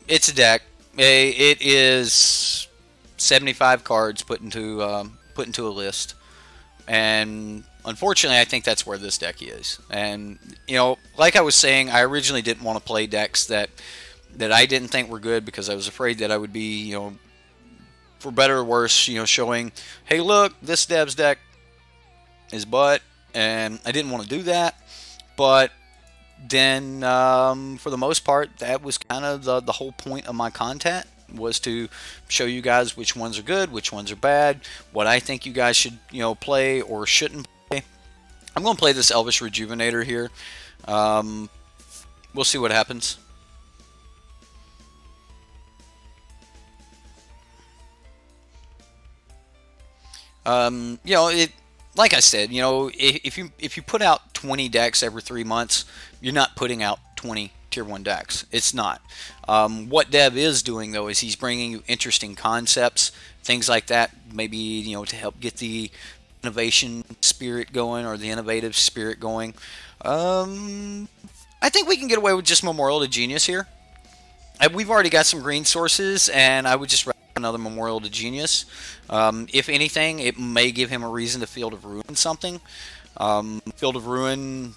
it's a deck. It is 75 cards put into a list, and unfortunately, I think that's where this deck is. And like I was saying, I originally didn't want to play decks that I didn't think were good because I was afraid that I would be, for better or worse, showing, hey, look, this Devs deck is butt, and I didn't want to do that, but then for the most part, that was kind of the whole point of my content, was to show you guys which ones are good, which ones are bad, what I think you guys should play or shouldn't play. I'm going to play this Elvish Rejuvenator here. We'll see what happens. Like I said, if you put out 20 decks every 3 months, you're not putting out 20 Tier 1 decks. It's not. What Dev is doing, though, is he's bringing you interesting concepts, things like that, maybe, to help get the innovation spirit going or the innovative spirit going. I think we can get away with just Memorial to Genius here. We've already got some green sources, and I would just rather another Memorial to Genius. If anything, it may give him a reason to Field of Ruin something. Field of Ruin,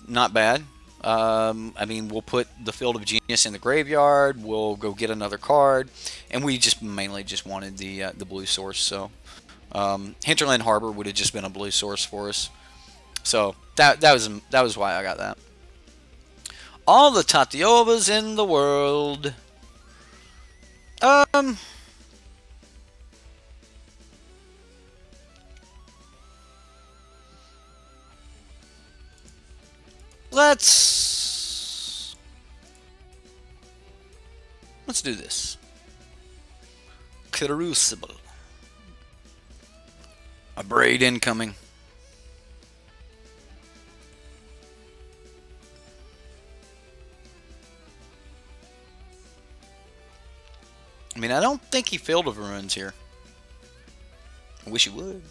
not bad. I mean, we'll put the Field of Genius in the graveyard. We'll go get another card, and we just mainly just wanted the blue source. So Hinterland Harbor would have just been a blue source for us. So that was why I got that. All the Tatyovas in the world. Let's do this. Crucible. A braid incoming. I mean, I don't think he Field of Ruins here. I wish he would.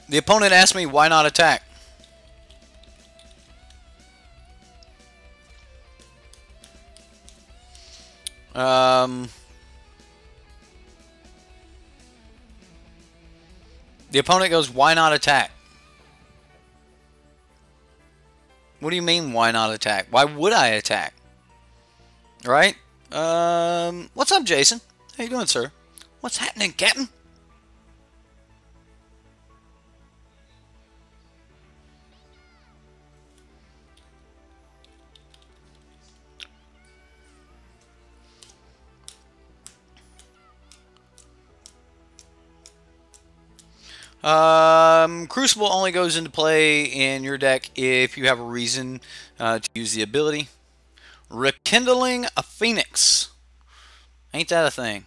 The opponent asked me, why not attack? The opponent goes, why not attack? What do you mean, why not attack? Why would I attack? Right? What's up, Jason? How you doing, sir? What's happening, Captain? Crucible only goes into play in your deck if you have a reason to use the ability. Rekindling a Phoenix. Ain't that a thing?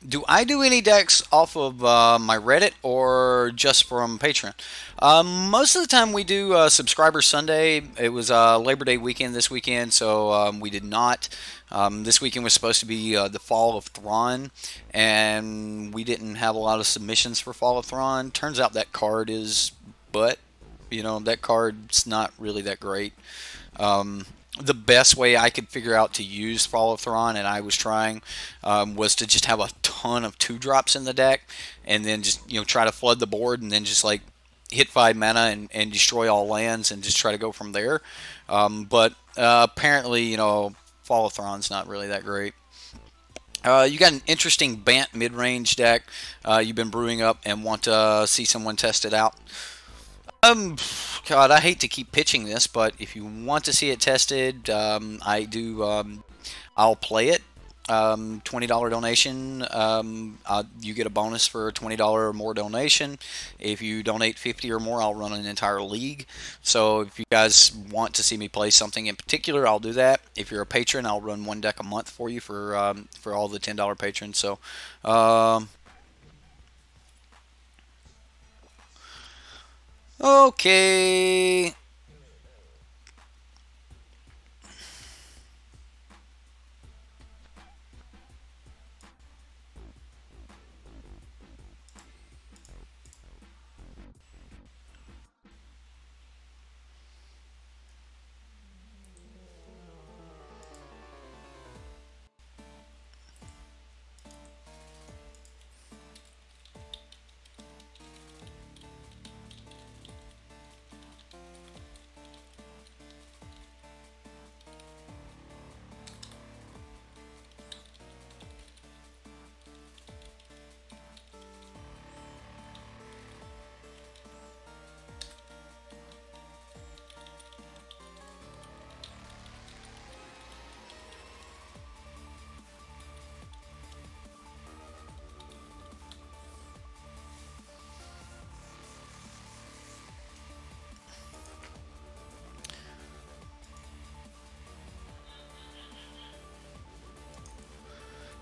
Do I do any decks off of my Reddit or just from Patreon? Most of the time we do Subscriber Sunday. It was Labor Day weekend this weekend, so we did not. This weekend was supposed to be the Fall of Thrawn, and we didn't have a lot of submissions for Fall of Thrawn. Turns out that card is butt. You know, that card's not really that great. The best way I could figure out to use Fall of Thrawn, and I was trying, was to just have a ton of 2-drops in the deck, and then just, you know, try to flood the board, and then just like hit 5 mana and destroy all lands, and just try to go from there. But apparently, you know, Fall of Thrawn's not really that great. You got an interesting Bant mid-range deck you've been brewing up and want to see someone test it out. God, I hate to keep pitching this, but if you want to see it tested, I do. I'll play it. $20 donation. You get a bonus for a $20 or more donation. If you donate 50 or more, I'll run an entire league. So if you guys want to see me play something in particular, I'll do that. If you're a patron, I'll run 1 deck a month for you for all the $10 patrons. So. Okay.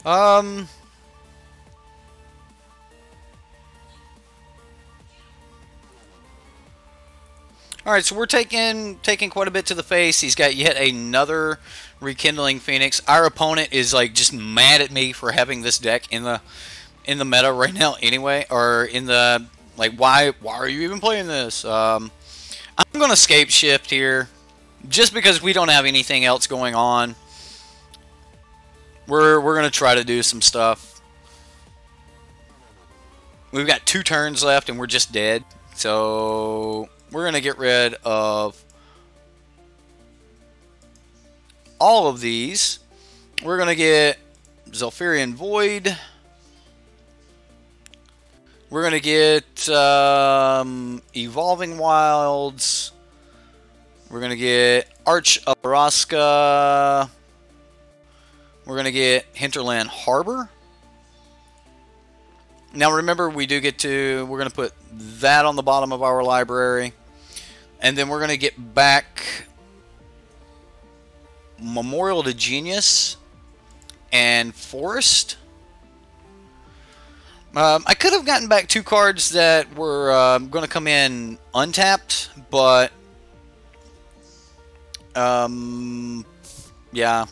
Um. All right, so we're taking quite a bit to the face. He's got yet another Rekindling Phoenix. Our opponent is like just mad at me for having this deck in the meta right now anyway, or in the like why are you even playing this? I'm gonna Scapeshift here, just because we don't have anything else going on. We're gonna try to do some stuff. We've got 2 turns left and we're just dead, so we're gonna get rid of all of these. We're gonna get Zephyrian Void. We're going to get Evolving Wilds. We're going to get Arch of Araska. We're going to get Hinterland Harbor. Now remember, we're going to put that on the bottom of our library. And then we're going to get back Memorial to Genius and Forest. I could have gotten back 2 cards that were going to come in untapped, but yeah.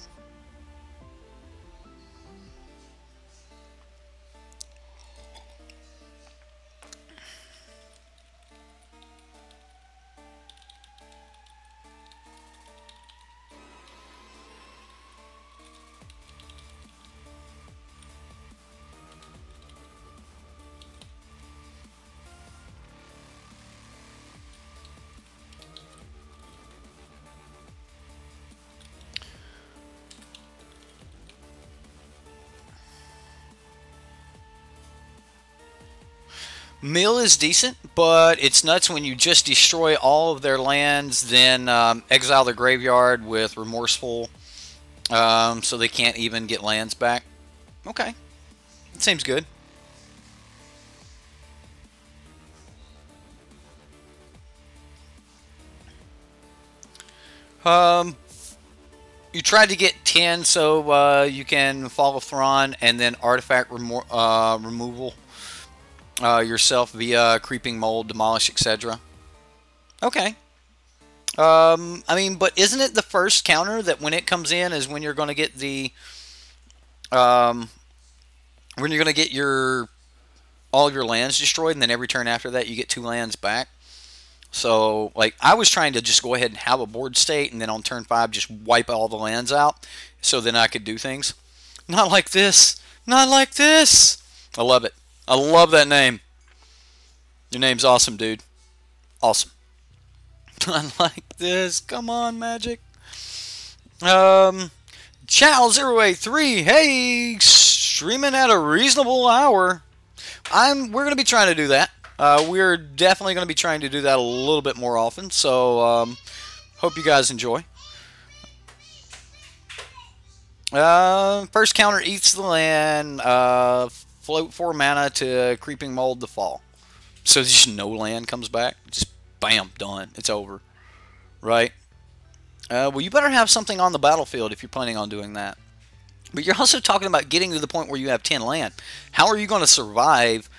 Mill is decent, but it's nuts when you just destroy all of their lands, then exile their graveyard with Remorseful, so they can't even get lands back. Okay, that seems good. You tried to get 10 so you can Fall of Thrawn and then artifact removal yourself via Creeping Mold, Demolish, etc. Okay. I mean, but isn't it the first counter that when it comes in is when you're going to get the when you're going to get all of your lands destroyed, and then every turn after that you get 2 lands back? So, like, I was trying to just go ahead and have a board state, and then on turn 5 just wipe all the lands out, so then I could do things. Not like this. Not like this. I love it. I love that name. Your name's awesome, dude. Awesome. Not like this. Come on, Magic. Chow083. Hey, streaming at a reasonable hour. We're going to be trying to do that. We're definitely going to be trying to do that a little bit more often. So, hope you guys enjoy. First counter eats the land. Float 4 mana to Creeping Mold the fall. So just no land comes back. Just bam, done. It's over. Right? Well, you better have something on the battlefield if you're planning on doing that. But you're also talking about getting to the point where you have 10 land. How are you going to survive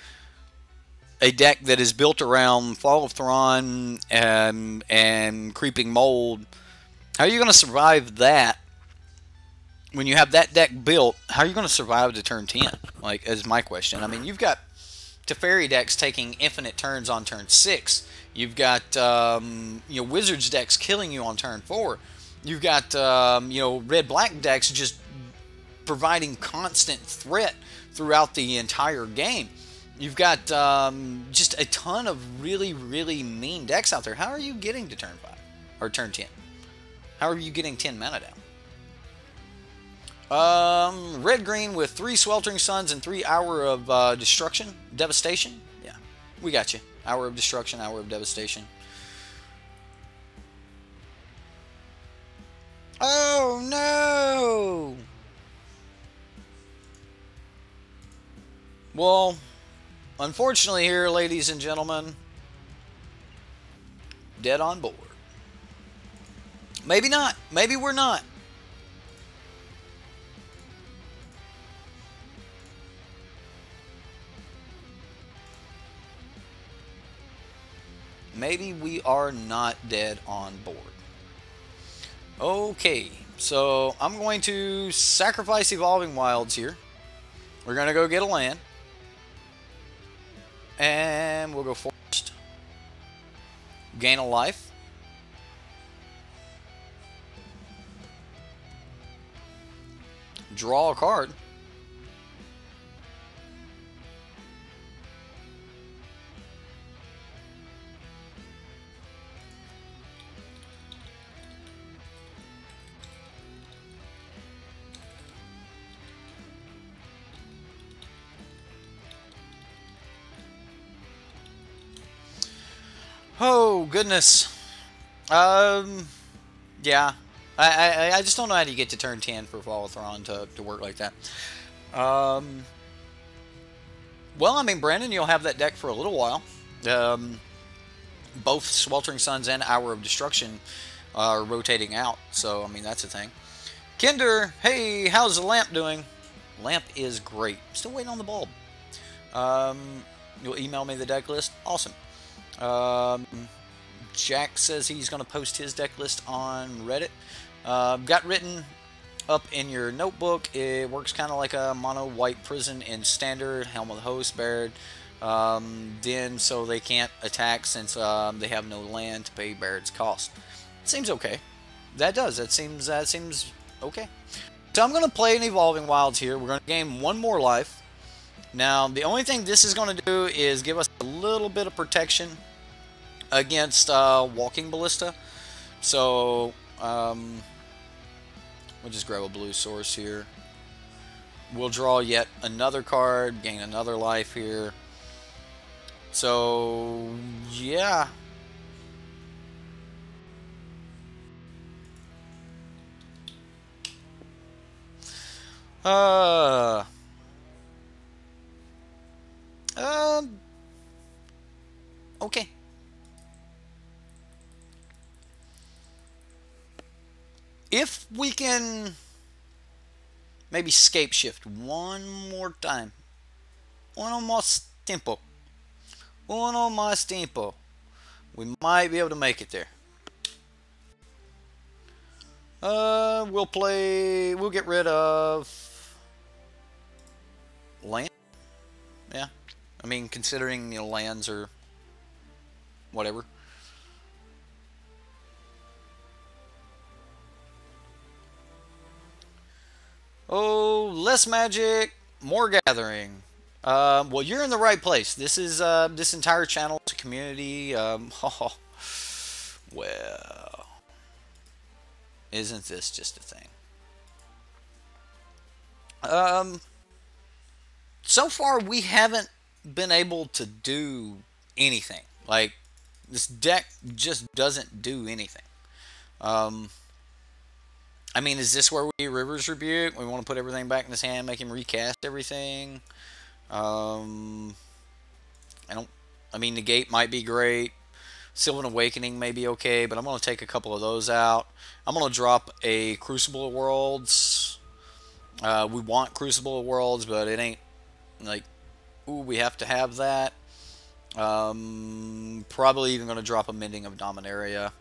a deck that is built around Fall of Thrawn and Creeping Mold? How are you going to survive that? When you have that deck built, how are you going to survive to turn 10? Like, is my question. I mean, you've got Teferi decks taking infinite turns on turn 6. You've got, Wizards decks killing you on turn 4. You've got, red-black decks just providing constant threat throughout the entire game. You've got just a ton of really, really mean decks out there. How are you getting to turn 5? Or turn 10? How are you getting 10 mana down? Red-green with 3 Sweltering Suns and 3 Hour of Devastation. Yeah, we got you. Hour of Destruction, Hour of Devastation. Oh, no! Well, unfortunately here, ladies and gentlemen, dead on board. Maybe not. Maybe we're not. maybe we are not dead on board. Okay, so I'm going to sacrifice Evolving Wilds here. We're going to go get a land. And we'll go first. Gain a life. Draw a card. Oh, goodness. Yeah. I just don't know how to get to turn 10 for Voltron to work like that. Well, I mean, Brandon, you'll have that deck for a little while. Both Sweltering Suns and Hour of Destruction are rotating out, so, I mean, that's a thing. Kinder, hey, how's the lamp doing? Lamp is great. Still waiting on the bulb. You'll email me the deck list? Awesome. Jack says he's going to post his deck list on Reddit. Got written up in your notebook. It works kind of like a mono white prison in standard. Helm of the Host, Baird. Then so they can't attack since they have no land to pay Baird's cost. Seems okay. That does. That seems okay. So I'm going to play an Evolving Wilds here. We're going to gain one more life. Now, the only thing this is going to do is give us a little bit of protection against Walking Ballista. So, we'll just grab a blue source here. We'll draw yet another card, gain another life here. So, yeah. Okay. If we can maybe Scapeshift one more time. Uno más tiempo. Uno más tiempo. We might be able to make it there. We'll get rid of land. Yeah. I mean, considering, you know, lands or whatever. Oh, less magic, more gathering. Well, you're in the right place. This is this entire channel is a community. Oh, well, isn't this just a thing? So far we haven't been able to do anything. Like, this deck just doesn't do anything. I mean, is this where we River's Rebuke? We want to put everything back in his hand, make him recast everything. I mean, Negate might be great. Sylvan Awakening may be okay, but I'm going to take a couple of those out. I'm going to drop a Crucible of Worlds. We want Crucible of Worlds, but it ain't like, ooh, we have to have that. Probably even going to drop a Mending of Dominaria.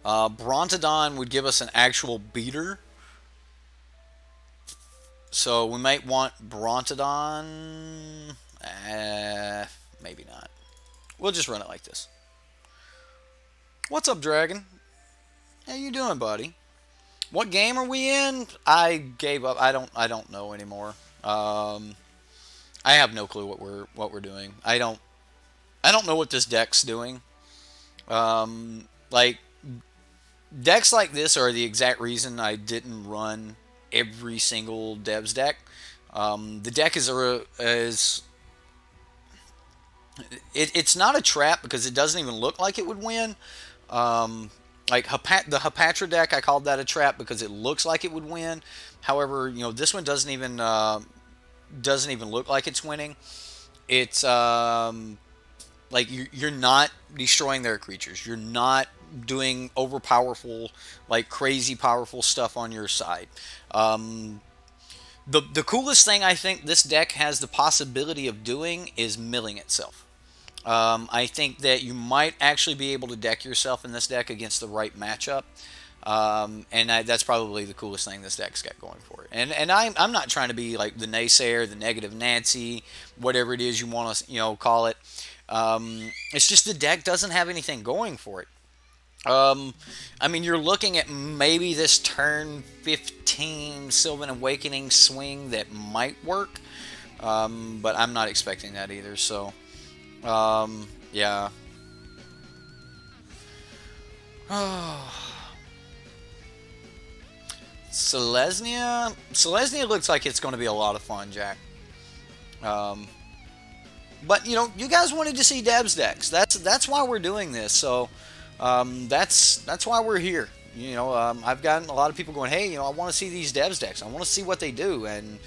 Brontodon would give us an actual beater. So we might want Brontodon. Maybe not. We'll just run it like this. What's up, Dragon? How you doing, buddy? What game are we in? I gave up. I don't know anymore. I have no clue what we're doing. I don't know what this deck's doing. Like, decks like this are the exact reason I didn't run every single Devs deck. The deck it's not a trap because it doesn't even look like it would win. Like the Hapatra deck, I called that a trap because it looks like it would win. However, you know, this one doesn't even look like it's winning. It's like you're not destroying their creatures. You're not doing overpowerful, like crazy powerful stuff on your side. The coolest thing I think this deck has the possibility of doing is milling itself. I think that you might actually be able to deck yourself in this deck against the right matchup. That's probably the coolest thing this deck's got going for it. And I'm not trying to be like the naysayer, the negative Nancy, whatever it is you want to call it. It's just the deck doesn't have anything going for it. I mean, you're looking at maybe this turn 15 Sylvan Awakening swing that might work, but I'm not expecting that either. So, yeah. Selesnya looks like it's going to be a lot of fun, Jack. But you guys wanted to see Deb's decks. That's why we're doing this. So that's why we're here. I've gotten a lot of people going, hey, I want to see these Deb's decks. I want to see what they do. And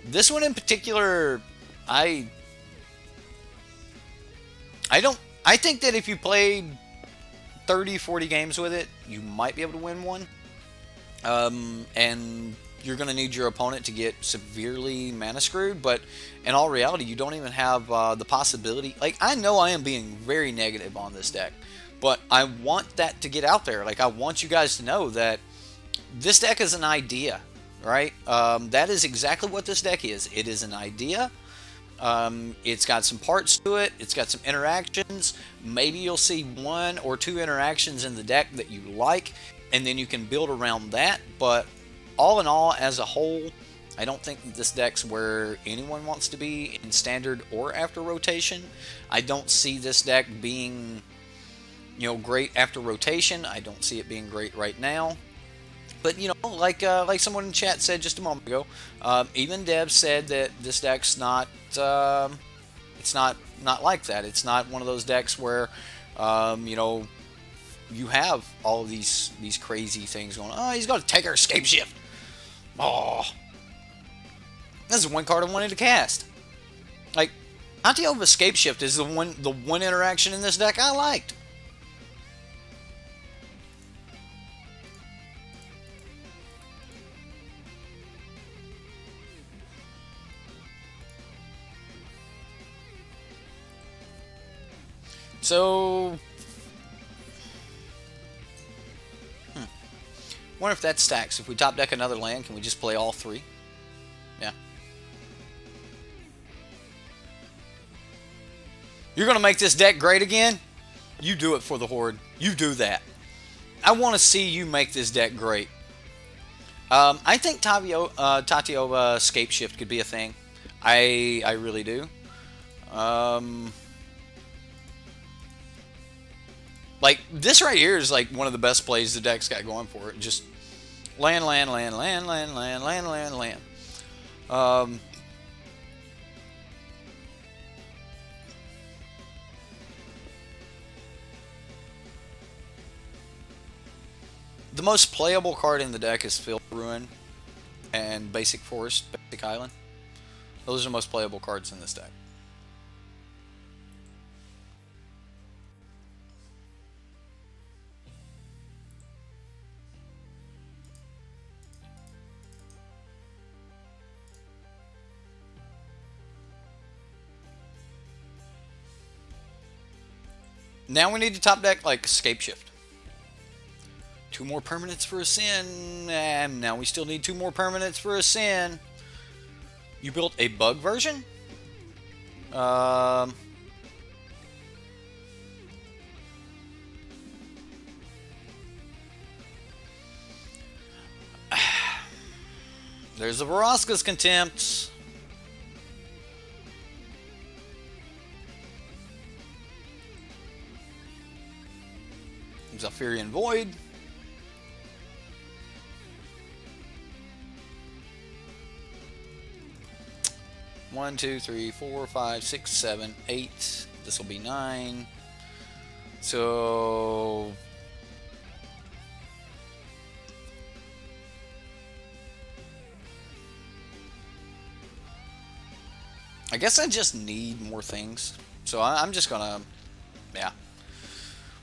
this one in particular, I think that if you played 30, 40 games with it, you might be able to win one. And you're going to need your opponent to get severely mana screwed, but in all reality, you don't even have the possibility. Like, I know I am being very negative on this deck, but I want that to get out there. Like, I want you guys to know that this deck is an idea, right? That is exactly what this deck is. It is an idea. It's got some parts to it. It's got some interactions. Maybe you'll see 1 or 2 interactions in the deck that you like, and then you can build around that. But all in all, as a whole, I don't think that this deck's where anyone wants to be in standard or after rotation. I don't see this deck being, great after rotation. I don't see it being great right now. But like someone in chat said just a moment ago, even Deb said that this deck's not. It's not like that. It's not one of those decks where, you have all of these crazy things going. Oh, he's got to take our Scapeshift. Oh, this is one card I wanted to cast. Like, Tatyova Scapeshift is the one interaction in this deck I liked. So, wonder if that stacks. If we top deck another land, can we just play all 3? Yeah. You're going to make this deck great again? You do it for the Horde. You do that. I want to see you make this deck great. I think Tatyova Scapeshift could be a thing. I really do. Like, this right here is like one of the best plays the deck's got going for it. Just land. The most playable card in the deck is Field Ruin and Basic Forest, Basic Island. Those are the most playable cards in this deck. Now we need to top deck like Scapeshift. 2 more permanents for a sin. And now we still need 2 more permanents for a sin. You built a bug version? There's the Vraska's Contempt. Zephyrian Void. One, two, three, 4, 5, 6, 7, 8. This will be 9. So I guess I just need more things. So I'm just gonna, yeah.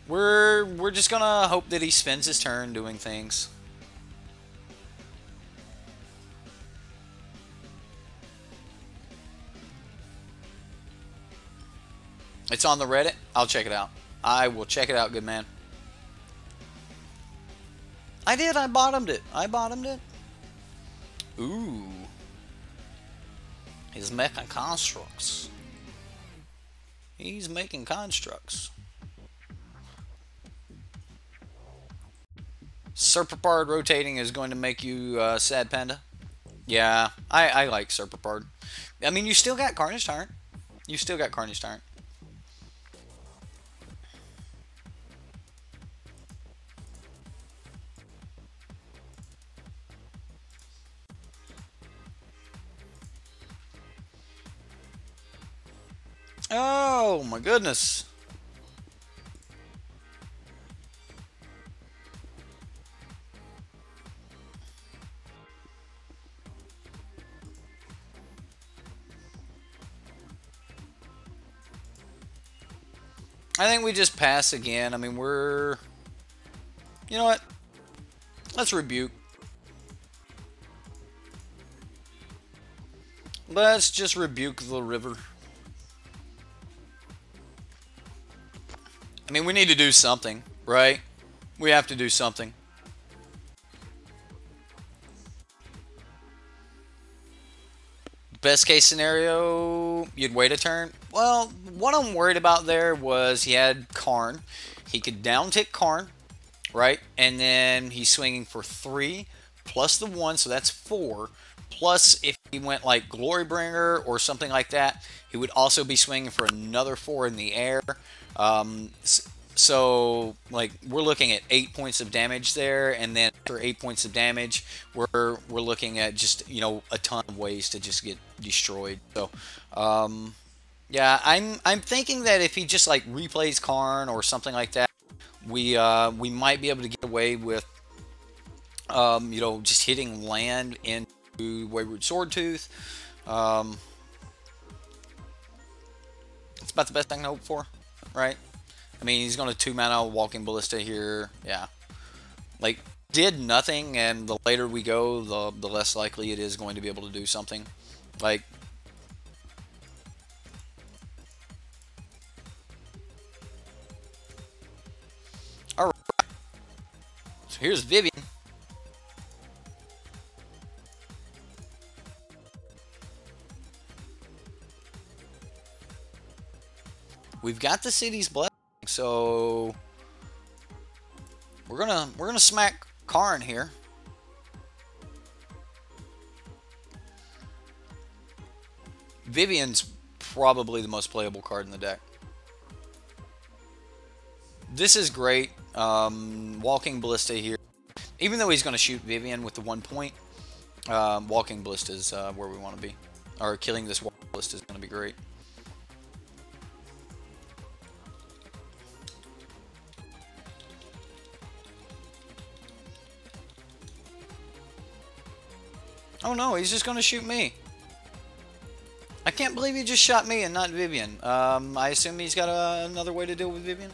We're just gonna hope that he spends his turn doing things. It's on the Reddit. I'll check it out. I will check it out, good man. I did. I bottomed it. I bottomed it. Ooh. He's making constructs. He's making constructs. Serpapard rotating is going to make you sad, Panda. Yeah, I like Serpapard. I mean, you still got Carnage Tyrant. You still got Carnage Tyrant. Oh my goodness. I think we just pass again. I mean, we're... You know what? Let's rebuke. Let's just rebuke the river. I mean, we need to do something, right? We have to do something. Best case scenario, you'd wait a turn. Well, what I'm worried about there was he had Karn. He could down tick Karn, right? And then he's swinging for 3 plus the 1, so that's 4. Plus, if he went like Glorybringer or something like that, he would also be swinging for another 4 in the air. So, like, we're looking at 8 points of damage there, and then after 8 points of damage, we're looking at just, you know, a ton of ways to just get destroyed. So, yeah, I'm thinking that if he just like replays Karn or something like that, we might be able to get away with, you know, just hitting land into Wayward Swordtooth. It's about the best I can hope for, right? I mean, he's going to 2-mana Walking Ballista here. Yeah. Like, did nothing, and the later we go, the less likely it is going to be able to do something. Like... Alright. So here's Vivian. We've got the city's blessing. So we're gonna smack Karn here. Vivian's probably the most playable card in the deck. This is great. Walking Ballista here. Even though he's going to shoot Vivian with the 1 point, Walking Ballista is where we want to be. Or killing this Walking Ballista is going to be great. Oh no, he's just going to shoot me. I can't believe he just shot me and not Vivian. I assume he's got another way to deal with Vivian.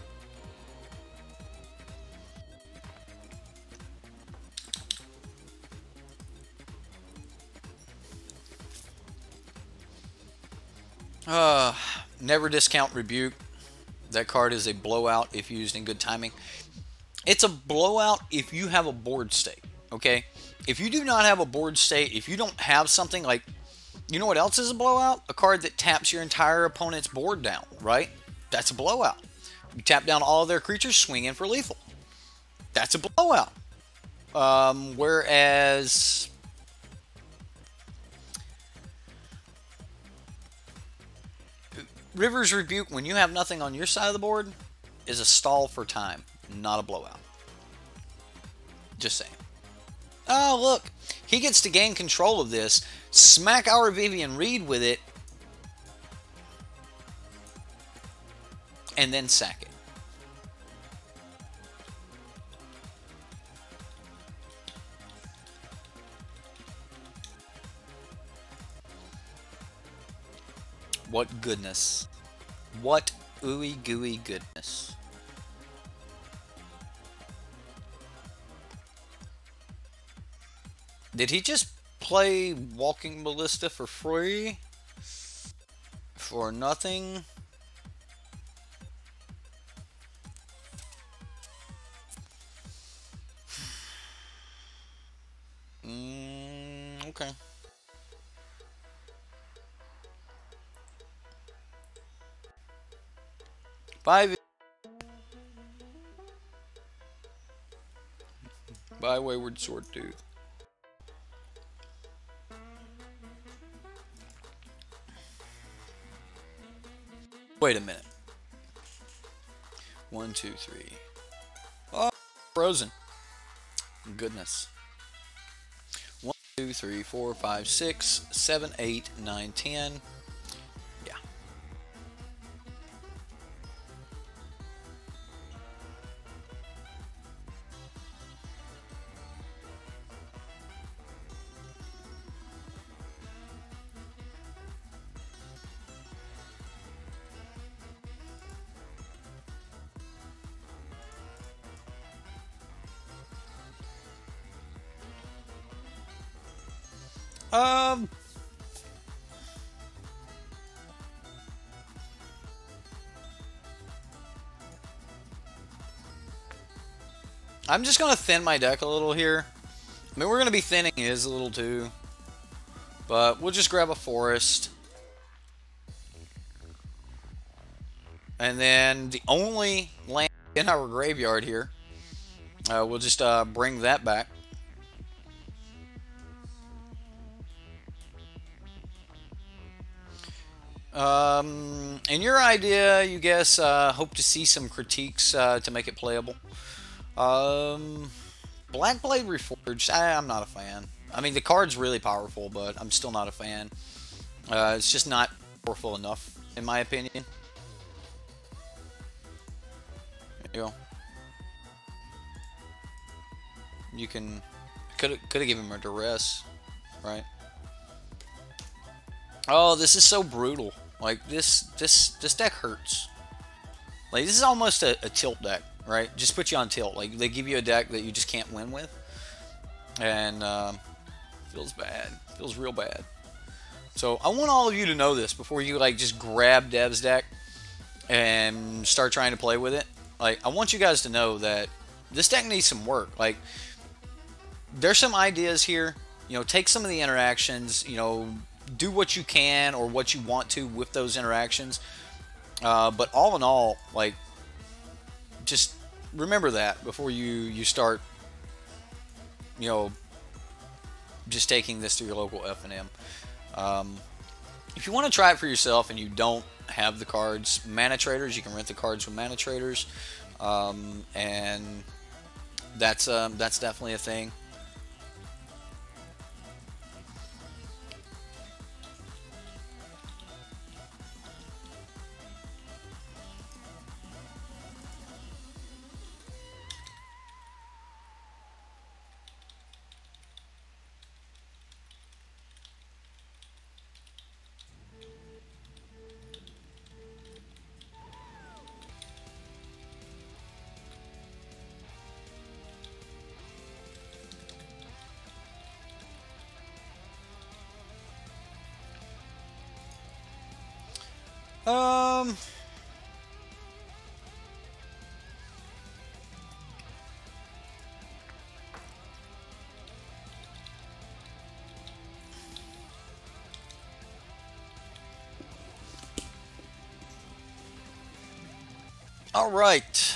Never discount Rebuke. That card is a blowout if used in good timing. It's a blowout if you have a board state, okay? If you do not have a board state, if you don't have something like, you know what else is a blowout? A card that taps your entire opponent's board down, right? That's a blowout. You tap down all of their creatures, swing in for lethal. That's a blowout. Whereas... River's Rebuke, when you have nothing on your side of the board, is a stall for time, not a blowout. Just saying. Oh, look. He gets to gain control of this, smack our Vivian Reed with it, and then sack it. What goodness. What ooey gooey goodness. Did he just play Walking Ballista for free? For nothing? Okay. Bye. Bye, Wayward Swordtooth. Wait a minute. 1, 2, 3. Oh, frozen. Goodness. 1, 2, 3, 4, 5, 6, 7, 8, 9, 10. Yeah. Um, I'm just going to thin my deck a little here. I mean, we're going to be thinning his a little too. But we'll just grab a forest. And then the only land in our graveyard here, we'll just bring that back. In your idea, you guess, hope to see some critiques to make it playable. Blackblade Reforged, I'm not a fan. I mean, the card's really powerful, but I'm still not a fan. It's just not powerful enough, in my opinion. There you go. You can... Could have given him a duress, right? Oh, this is so brutal. Like, this deck hurts. Like, this is almost a tilt deck, right? Just put you on tilt. Like, they give you a deck that you just can't win with. And, feels bad. Feels real bad. So, I want all of you to know this before you, like, just grab Dev's deck and start trying to play with it. Like, I want you guys to know that this deck needs some work. Like, there's some ideas here. You know, take some of the interactions, you know, do what you can or what you want to with those interactions. But all in all, like, just remember that before you start, you know, just taking this to your local F&M. If you want to try it for yourself and you don't have the cards, manatraders, you can rent the cards with manatraders, and that's definitely a thing. All right.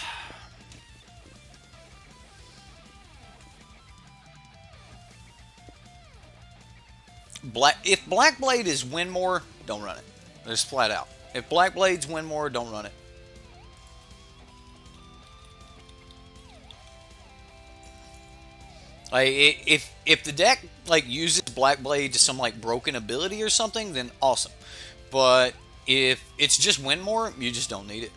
If Blackblade is win more, don't run it. Just flat out. If Blackblade's win more, don't run it. Like, if the deck like uses Blackblade to some like broken ability or something, then awesome. But if it's just win more, you just don't need it.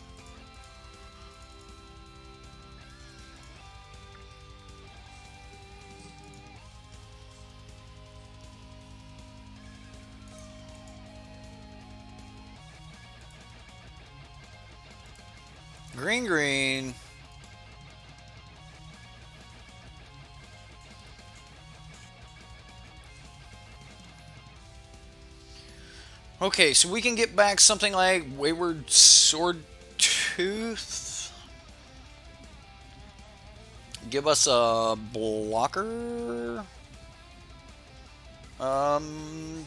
Green, green. Okay, so we can get back something like Wayward Swordtooth. Give us a blocker.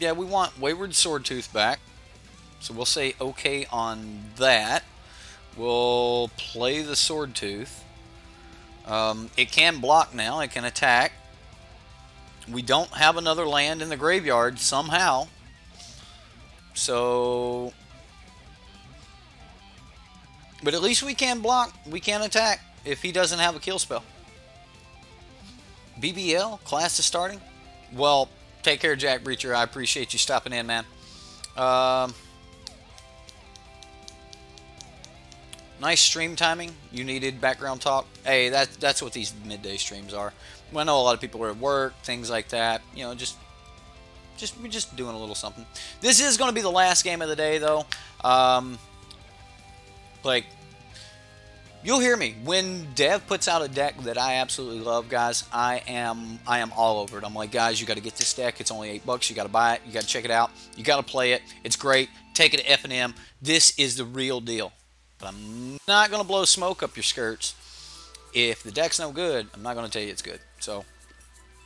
Yeah, we want Wayward Swordtooth back. So we'll say okay on that. We'll play the Swordtooth. It can block now. It can attack. We don't have another land in the graveyard somehow. So... But at least we can block. We can attack if he doesn't have a kill spell. BBL? Class is starting? Well, take care, Jack Breacher. I appreciate you stopping in, man. Nice stream timing. You needed background talk. Hey, that's what these midday streams are. Well, I know a lot of people are at work, things like that. You know, we're just doing a little something. This is going to be the last game of the day, though. Like, you'll hear me when Dev puts out a deck that I absolutely love, guys. I am all over it. I'm like, guys, you got to get this deck. It's only $8. You got to buy it. You got to check it out. You got to play it. It's great. Take it to F&M. This is the real deal. But I'm not going to blow smoke up your skirts. If the deck's no good, I'm not going to tell you it's good. So,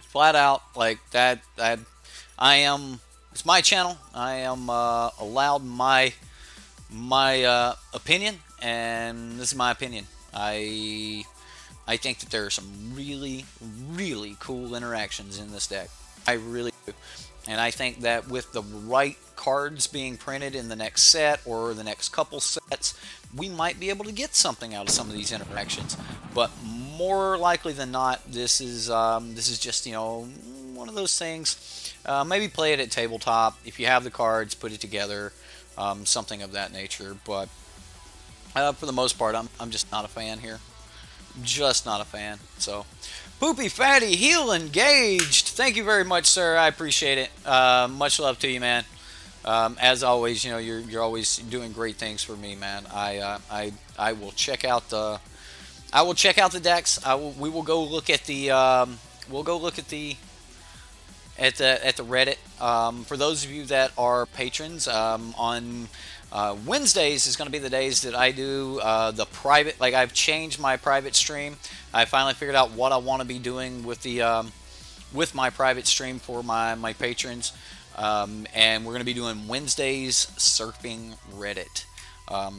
flat out, like that, it's my channel. I am allowed my opinion, and this is my opinion. I think that there are some really, really cool interactions in this deck. I really do. And I think that with the right cards being printed in the next set or the next couple sets, we might be able to get something out of some of these interactions. But more likely than not, this is just, you know, one of those things. Maybe play it at tabletop. If you have the cards, put it together, something of that nature. But for the most part, I'm just not a fan here. Just not a fan. So, Poopy Fatty, heal engaged. Thank you very much, sir. I appreciate it. Much love to you, man. As always, you know, you're always doing great things for me, man. I will check out the decks. We will go look at the at the Reddit. For those of you that are patrons, on Wednesdays is going to be the days that I do the private. Like, I've changed my private stream. I finally figured out what I want to be doing with the with my private stream for my patrons. And we're going to be doing Wednesdays surfing Reddit.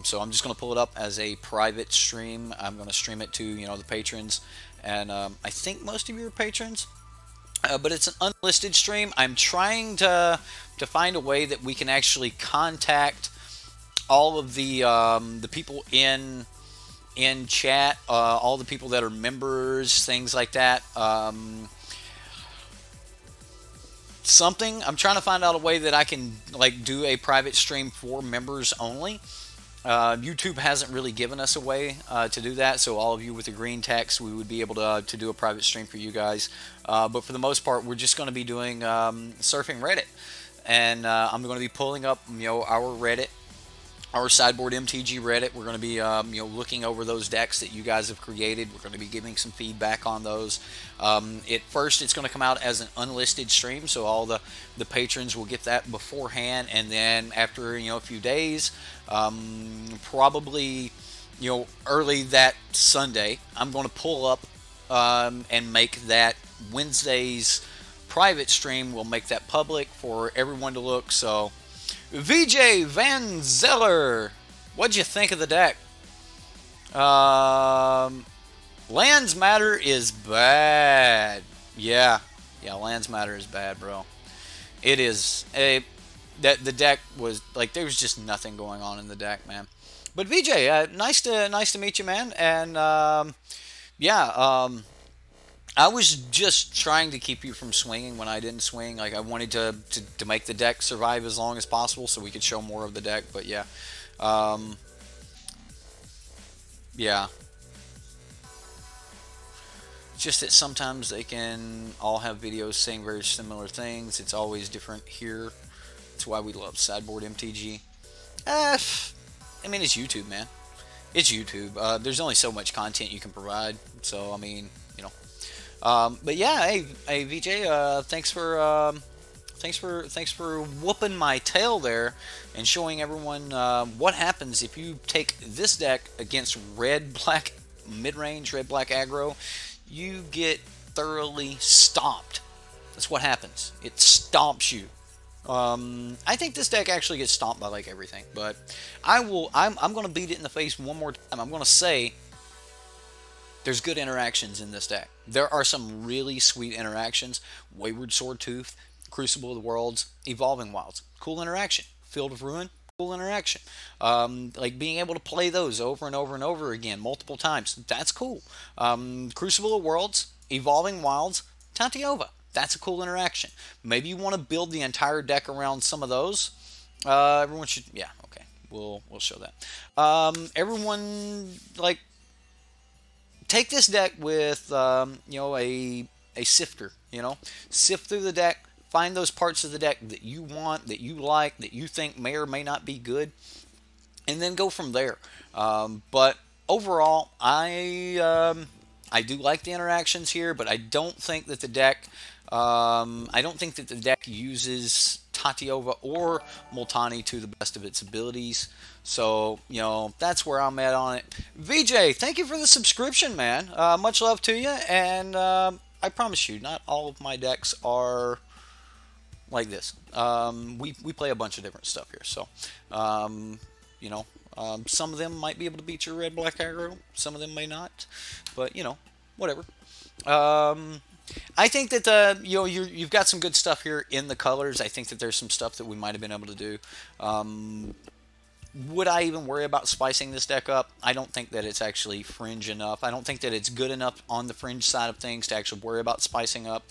So I'm just going to pull it up as a private stream. I'm going to stream it to, you know, the patrons, and I think most of you are patrons. But it's an unlisted stream. I'm trying to find a way that we can actually contact all of the people in chat, all the people that are members, things like that. I'm trying to find out a way that I can, like, do a private stream for members only. YouTube hasn't really given us a way to do that, so all of you with the green text, we would be able to do a private stream for you guys. But for the most part, we're just going to be doing surfing Reddit, and I'm going to be pulling up, you know, our Reddit, our SideboardMTG Reddit. We're going to be you know, looking over those decks that you guys have created. We're going to be giving some feedback on those. At first, it's going to come out as an unlisted stream, so all the patrons will get that beforehand, and then after, you know, a few days, probably, you know, early that Sunday, I'm going to pull up and make that Wednesday's private stream. We'll make that public for everyone to look. So, VJ Van Zeller, what'd you think of the deck? Lands Matter is bad. Yeah, Lands Matter is bad, bro. It is. The deck was, like, there was just nothing going on in the deck, man. But VJ, nice to meet you, man. And I was just trying to keep you from swinging when I didn't swing. Like, I wanted to make the deck survive as long as possible so we could show more of the deck. But yeah, yeah. It's just that sometimes they can all have videos saying very similar things. It's always different here. That's why we love SideboardMTG. I mean, it's YouTube, man. It's YouTube. There's only so much content you can provide. So, I mean, you know. But yeah, hey VJ, thanks for whooping my tail there and showing everyone what happens if you take this deck against red-black mid-range, red-black aggro. You get thoroughly stomped That's what happens. It stomps you. I think this deck actually gets stomped by like everything, but I'm going to beat it in the face one more time. I'm going to say there's good interactions in this deck. There are some really sweet interactions. Wayward Swordtooth, Crucible of the Worlds, Evolving Wilds. Cool interaction. Field of Ruin, cool interaction. Like being able to play those over and over and over again multiple times. That's cool. Crucible of Worlds, Evolving Wilds, Tatyova. That's a cool interaction. Maybe you want to build the entire deck around some of those. Everyone should, yeah, okay. We'll show that. Everyone, like, take this deck with, you know, a sifter, you know. Sift through the deck, find those parts of the deck that you want, that you like, that you think may or may not be good, and then go from there. But overall, I do like the interactions here, but I don't think that the deck uses Tatyova or Multani to the best of its abilities. So, you know, that's where I'm at on it. VJ, thank you for the subscription, man. Much love to you, and I promise you, not all of my decks are like this. We play a bunch of different stuff here, so, you know, some of them might be able to beat your red-black aggro, some of them may not, but, you know, whatever. I think that you know, you've got some good stuff here in the colors. I think that there's some stuff that we might have been able to do. Would I even worry about spicing this deck up? I don't think that it's actually fringe enough. I don't think that it's good enough on the fringe side of things to actually worry about spicing up.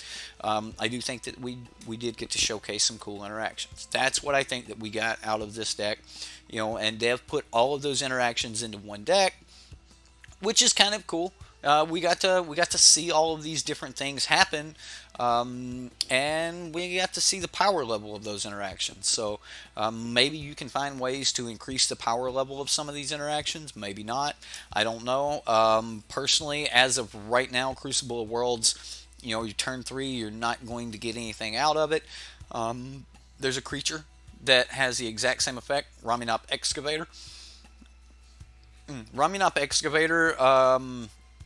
I do think that we did get to showcase some cool interactions. That's what I think that we got out of this deck. You know, and Dev put all of those interactions into one deck, which is kind of cool. We got to see all of these different things happen, and we got to see the power level of those interactions. So maybe you can find ways to increase the power level of some of these interactions. Maybe not. I don't know. Personally, as of right now, Crucible of Worlds, you know, you turn 3, you're not going to get anything out of it. There's a creature that has the exact same effect, Raminop Excavator. Raminop Excavator,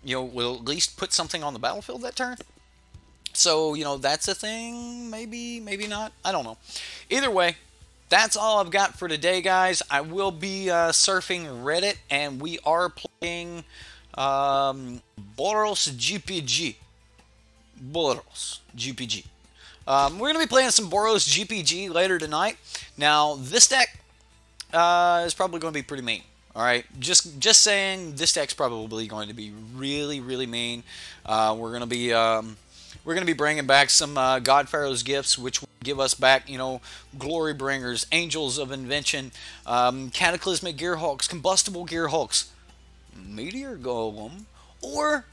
you know, will at least put something on the battlefield that turn. So, you know, that's a thing. Maybe, maybe not. I don't know. Either way, that's all I've got for today, guys. I will be surfing Reddit, and we are playing Boros GPG. Boros GPG. We're going to be playing some Boros GPG later tonight. Now, this deck is probably going to be pretty mean. All right, just saying, this deck's probably going to be really, really mean. We're gonna be bringing back some God Pharaoh's gifts, which will give us back, you know, Glory Bringers, Angels of Invention, Cataclysmic Gearhulks, Combustible Gearhulks, Meteor Golem, or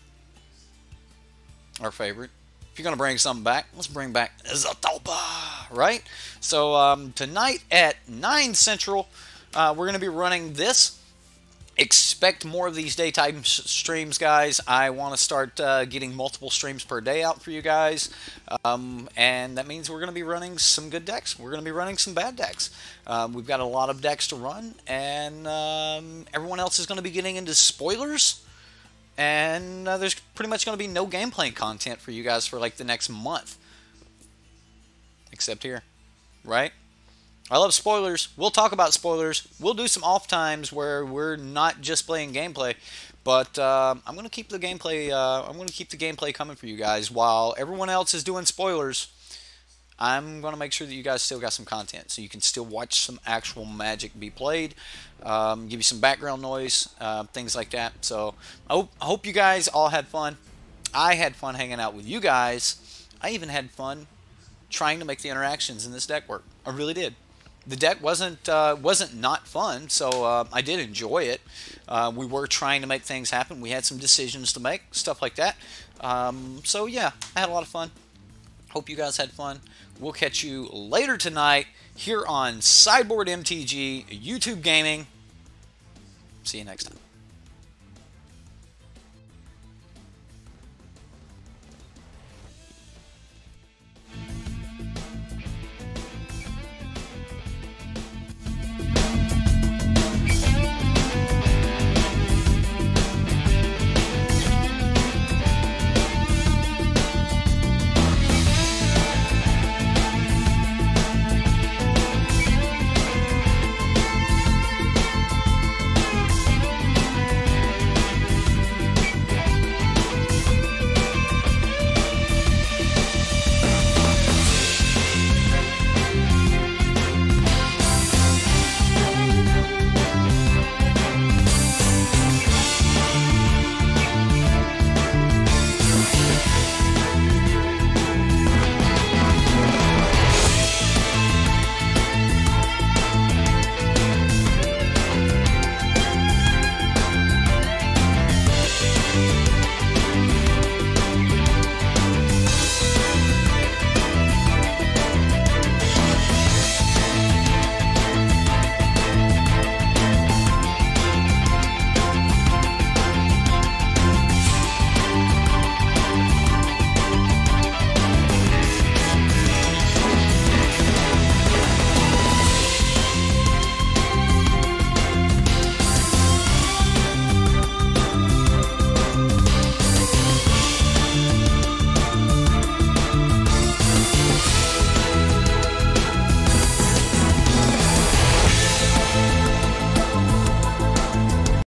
our favorite. If you're gonna bring something back, let's bring back Tatyova, right? So tonight at 9 Central, we're gonna be running this. Expect more of these daytime streams, guys. I want to start getting multiple streams per day out for you guys, and that means we're going to be running some good decks. We're going to be running some bad decks. We've got a lot of decks to run, and everyone else is going to be getting into spoilers, and there's pretty much going to be no gameplay content for you guys for like the next month, except here, right? I love spoilers. We'll talk about spoilers. We'll do some off times where we're not just playing gameplay, but I'm going to keep the gameplay. I'm going to keep the gameplay coming for you guys while everyone else is doing spoilers. I'm going to make sure that you guys still got some content, so you can still watch some actual Magic be played. Give you some background noise, things like that. So I hope you guys all had fun. I had fun hanging out with you guys. I even had fun trying to make the interactions in this deck work. I really did. The deck wasn't not fun, so I did enjoy it. We were trying to make things happen. We had some decisions to make, stuff like that. So yeah, I had a lot of fun. Hope you guys had fun. We'll catch you later tonight here on SideboardMTG, YouTube Gaming. See you next time.